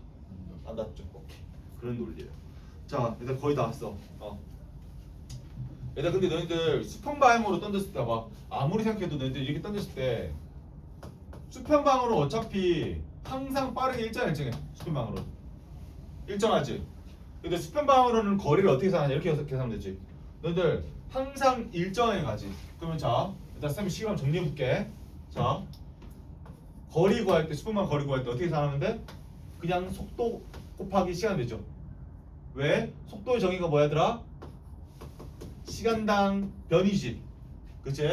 안 닿죠? 오케이. 그런 논리예요. 자, 얘들 거의 다 왔어. 얘들 근데 너희들 수평 방향으로 던졌을 때 봐. 아무리 생각해도 너희들 이렇게 던졌을 때 수평 방향으로 어차피 항상 빠르게 일정해. 수평 방향으로 일정하지. 근데 수평 방향으로는 거리를 어떻게 계산하냐? 이렇게 계산하면 되지. 너희들 항상 일정하게 가지. 그러면 자, 일단 쌤이 시간 정리해 볼게. 자, 거리 구할 때 수평 방향 거리 구할 때 어떻게 계산하면 돼? 그냥 속도 곱하기 시간 되죠. 왜? 속도의 정의가 뭐야더라? 시간당 변이지. 그치?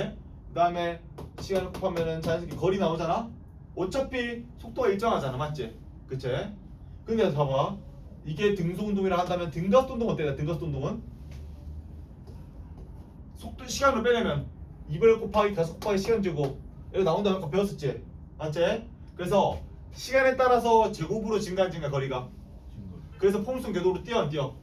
그 다음에 시간을 곱하면은 자연스럽게 거리 나오잖아? 어차피 속도가 일정하잖아. 맞지? 그치? 근데 봐봐. 이게 등속운동이라 한다면 등가속도 운동 어때? 등가속도 운동은? 속도 시간을 빼려면 2번 곱하기 가속 곱하기 시간 제곱 이거 나온다는 거 배웠었지? 맞지? 그래서 시간에 따라서 제곱으로 증가 안 증가 거리가 그래서 폼순 궤도로 뛰어 안 뛰어?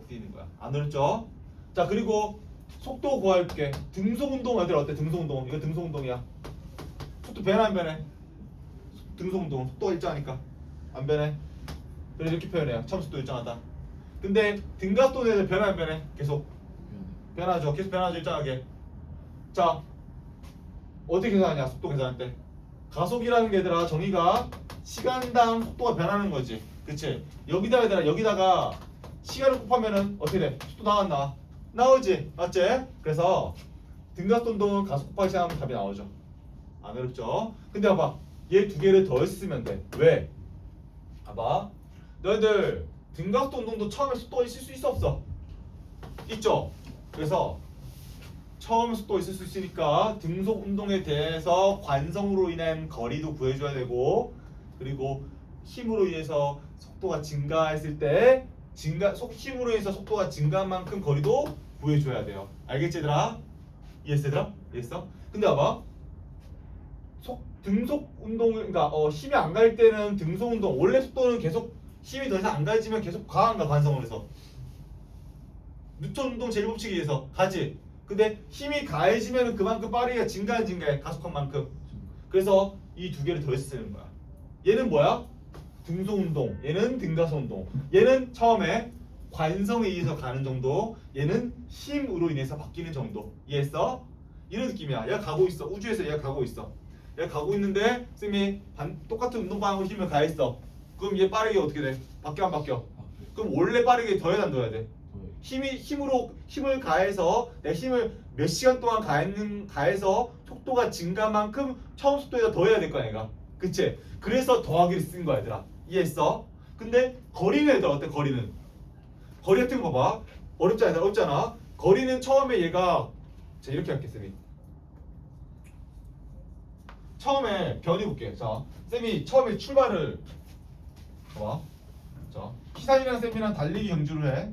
뛰는 거야. 안 어렵죠? 자 그리고 속도 구할게. 등속운동 애들 어때? 등속운동 이거 등속운동이야. 속도 변해 안 변해? 등속운동 속도가 일정하니까 안 변해. 그래서 이렇게 표현해요. 처음 속도 일정하다. 근데 등가속도 애들 변해 안 변해? 계속 변하죠. 계속 변하죠. 일정하게. 자 어떻게 계산하냐? 속도 계산할 때 가속이라는 게 얘들아 정의가 시간당 속도가 변하는 거지. 그치? 여기다가 시간을 곱하면은 어떻게 돼? 속도 나왔나? 나오지? 맞지? 그래서 등가속도 운동은 가속 곱하기 시간하면 답이 나오죠. 안 어렵죠? 근데 봐봐 얘 두 개를 더했으면 돼. 왜? 봐봐 너희들 등가속도 운동도 처음에 속도가 있을 수 있어 없어? 있죠? 그래서 처음 속도 있을 수 있으니까 등속 운동에 대해서 관성으로 인한 거리도 구해줘야 되고 그리고 힘으로 인해서 속도가 증가했을 때 힘으로 해서 속도가 증가한 만큼 거리도 구해줘야 돼요. 알겠지 얘들아? 이해했어 얘들아? 이해했어? 근데 봐봐. 등속 운동을 그러니까 힘이 안 갈 때는 등속 운동 원래 속도는 계속 힘이 더 이상 안 가해지면 계속 가한가 관성을 해서 뉴턴 운동 제일법칙에 의해서 가지. 근데 힘이 가해지면 그만큼 빠르게 증가해 가속한 만큼. 그래서 이 두 개를 더해서 쓰는 거야. 얘는 뭐야? 등속 운동. 얘는 등가속 운동. 얘는 처음에 관성에 의해서 가는 정도. 얘는 힘으로 인해서 바뀌는 정도. 이해했어? 이런 느낌이야. 얘가 가고 있어. 우주에서 얘가 가고 있어. 얘가 가고 있는데 쌤이 똑같은 운동 방향으로 힘을 가했어. 그럼 얘 빠르게 어떻게 돼? 바뀌어 안 바뀌어? 그럼 원래 빠르게 더해야 안 더해야 돼? 힘을 가해서 내 힘을 몇 시간 동안 가해서 속도가 증가만큼 처음 속도에다 더해야 될 거야 얘가. 그치? 그래서 더하기를 쓴 거야 얘들아. 이해했어? 근데 거리는 얘들아 어때? 거리 같은 거 봐봐. 어렵잖아 얘들아. 어렵잖아. 거리는 처음에 얘가 자 이렇게 할게 쌤이. 처음에 변이 볼게. 자 쌤이 처음에 출발을 봐봐. 자 희산이랑 쌤이랑 달리기 경주를 해.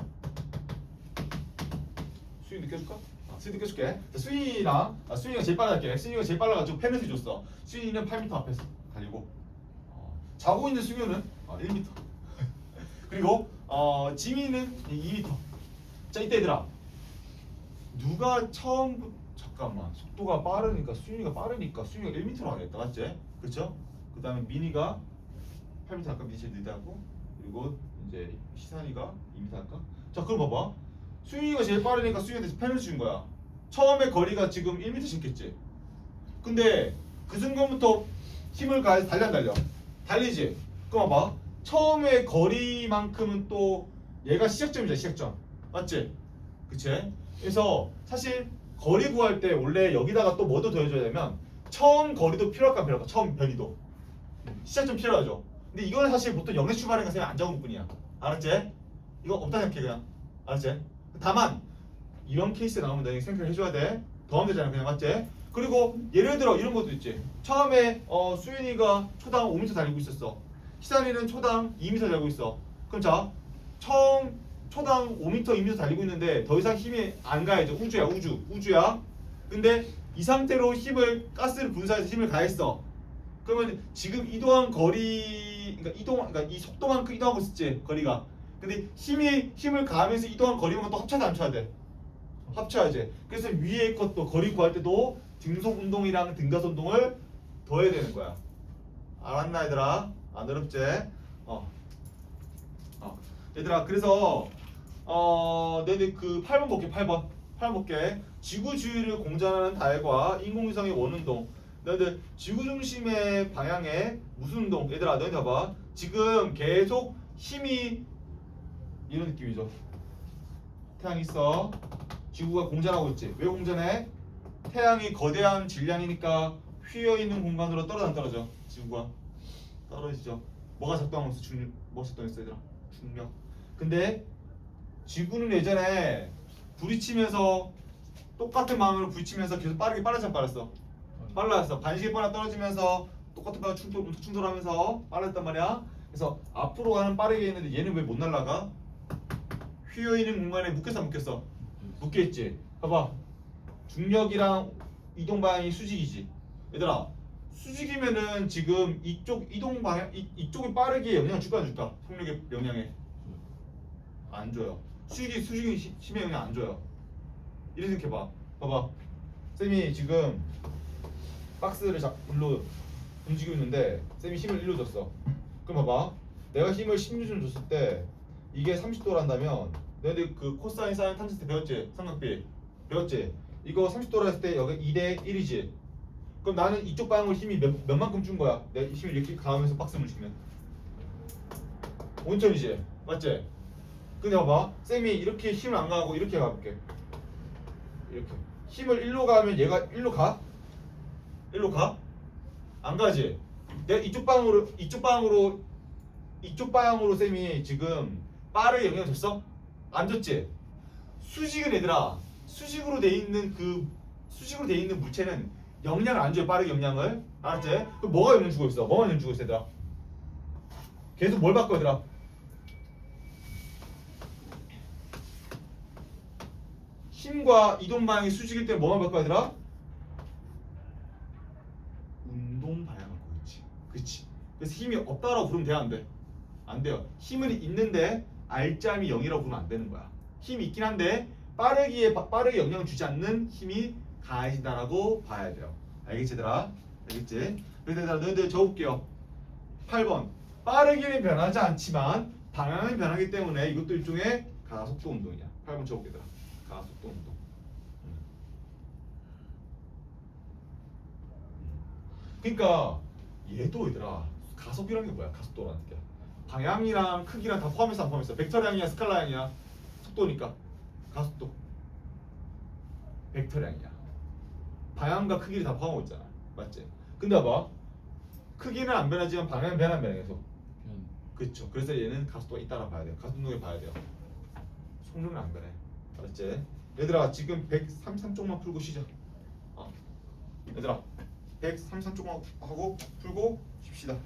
수인 느껴줄까? 수인 느껴줄게. 자, 수인이가 제일 빨라할게. 수인이가 제일 빨라가지고 페널티 줬어. 수인이는 8m 앞에서 달리고 자고 있는 수인은 1m. 그리고 지민은 2m. 자 이때 얘들아 누가 잠깐만 속도가 빠르니까 수인이가 빠르니까 수인이가 1m로 하겠다 맞지? 그렇죠? 그 다음에 민이가 8m 아까 민이 제일 느리다고 그리고 이제 희산이가 2m 할까? 자 그럼 봐봐 수인이가 제일 빠르니까 수인이한테 페널티 준 거야. 처음에 거리가 지금 1m 신겠지. 근데 그 순간부터 힘을 가해서 달려 안 달려? 달리지. 그럼 봐봐. 처음에 거리만큼은 또 얘가 시작점이잖아. 시작점. 맞지? 그치? 그래서 사실 거리 구할 때 원래 여기다가 또 뭐도 더해줘야 되면 처음 거리도 필요할까 필요할까? 처음 변이도. 시작점 필요하죠. 근데 이거는 사실 보통 0에서 출발하니까 그냥 안 적은 뿐이야. 알았지? 이거 없다 생각해 그냥. 알았지? 다만 이런 케이스 나오면 너희 생각을 해줘야 돼. 더하면 되잖아 그냥 맞지? 그리고 예를 들어 이런 것도 있지. 처음에 수윤이가 초당 5m 달리고 있었어. 희산이는 초당 2m 달리고 있어. 그럼 자 처음 초당 5m, 2m 달리고 있는데 더 이상 힘이 안 가야죠. 우주야. 근데 이 상태로 가스를 분사해서 힘을 가했어. 그러면 지금 이동한 거리, 그러니까 이 속도만큼 이동하고 있었지 거리가. 근데 힘을 가하면서 이동한 거리만 또 합쳐야 돼, 안 합쳐야 돼? 합쳐야지. 그래서 위에 것도 거리 구할 때도 등속 운동이랑 등가속 운동을 더해야 되는 거야. 알았나 얘들아? 안 어렵지? 얘들아 그래서 너희들 그 8번 볼게. 8번 볼게. 지구 주위를 공전하는 달과 인공위성의 원운동. 너희들 지구 중심의 방향에 무슨 운동? 얘들아 너희들 봐봐. 지금 계속 힘이 이런 느낌이죠. 태양이 있어. 지구가 공전하고 있지. 왜 공전해? 태양이 거대한 질량이니까 휘어있는 공간으로 떨어져 안 떨어져? 지구가 떨어지죠. 뭐가 작동하고 있어? 뭐가 작동했어 얘들아? 중력. 근데 지구는 예전에 부딪히면서 똑같은 방향으로 부딪히면서 계속 빨라졌어 빨랐어? 빨랐어. 반시계 빨라 떨어지면서 똑같은 방향 충돌하면서 빨랐단 말이야. 그래서 앞으로 가는 빠르게 있는데 얘는 왜 못 날아가? 휘어있는 공간에 묶였어 안 묶였어? 묶여있지. 봐봐. 중력이랑 이동 방향이 수직이지. 얘들아 수직이면은 지금 이쪽 이동 방향 이쪽이 빠르게 영향을 줄까 안 줄까? 속력의 영향에 안 줘요. 수직이 힘의 영향 안 줘요. 이렇게 생각해봐. 봐봐. 쌤이 지금 박스를 일로 움직이고 있는데 쌤이 힘을 일로 줬어. 그럼 봐봐. 내가 힘을 16줄 줬을 때 이게 30도로 한다면 너희들 그 코사인 사인 탄젠트 배웠지? 삼각비 배웠지? 이거 30도로 했을 때 여기 2대 1이지. 그럼 나는 이쪽 방향으로 힘이 몇만큼 준 거야. 내 힘을 이렇게 가하면서 박스 움직이면 5인천이지? 맞지? 근데 봐봐. 쌤이 이렇게 힘을 안 가하고 이렇게 가볼게. 이렇게 힘을 1로 가면 얘가 1로 가? 1로 가? 안 가지? 내가 이쪽 방향으로 쌤이 지금 빠르게 영향을 줬어? 안 줬지? 수직은 얘들아 수직으로 돼 있는 물체는 영향을 안 줘요. 빠르게 영향을. 알았지? 그럼 뭐가 영향 주고 있어? 뭐만 영향 주고 있어 얘들아? 계속 뭘 바꿔 얘들아? 힘과 이동 방향이 수직일 때 뭐만 바꿔야 되라? 운동 방향을 바꿔. 그렇지. 그래서 힘이 없다라고 부르면 돼야 안 돼? 안 돼요. 힘은 있는데 R점이 0이라고 부르면 안 되는 거야. 힘이 있긴 한데 빠르게 영향을 주지 않는 힘이 강해진다라고 봐야 돼요. 알겠지 얘들아? 알겠지? 그래서 얘들아 너희들 적어볼게요. 8번 빠르게는 변하지 않지만 방향은 변하기 때문에 이것도 일종의 가속도 운동이야. 8번 적어볼게 얘들아. 가속도 운동. 그러니까 얘도 얘들아 가속이라는 게 뭐야? 가속도라는 게 방향이랑 크기랑 다 포함해서 안 포함해서 벡터량이야 스칼라량이야? 속도니까 가속도 벡터량이야. 방향과 크기를 다 포함하고 있잖아. 맞지? 근데 봐봐 크기는 안 변하지만 방향은 변하면 계속. 그렇죠. 그래서 얘는 가속도가 있다라 봐야 돼요. 가속도에 봐야 돼요. 속력은 안 변해. 알았지? 얘들아 지금 133쪽만 풀고 쉬자. 얘들아 133쪽만 하고 풀고 쉽시다.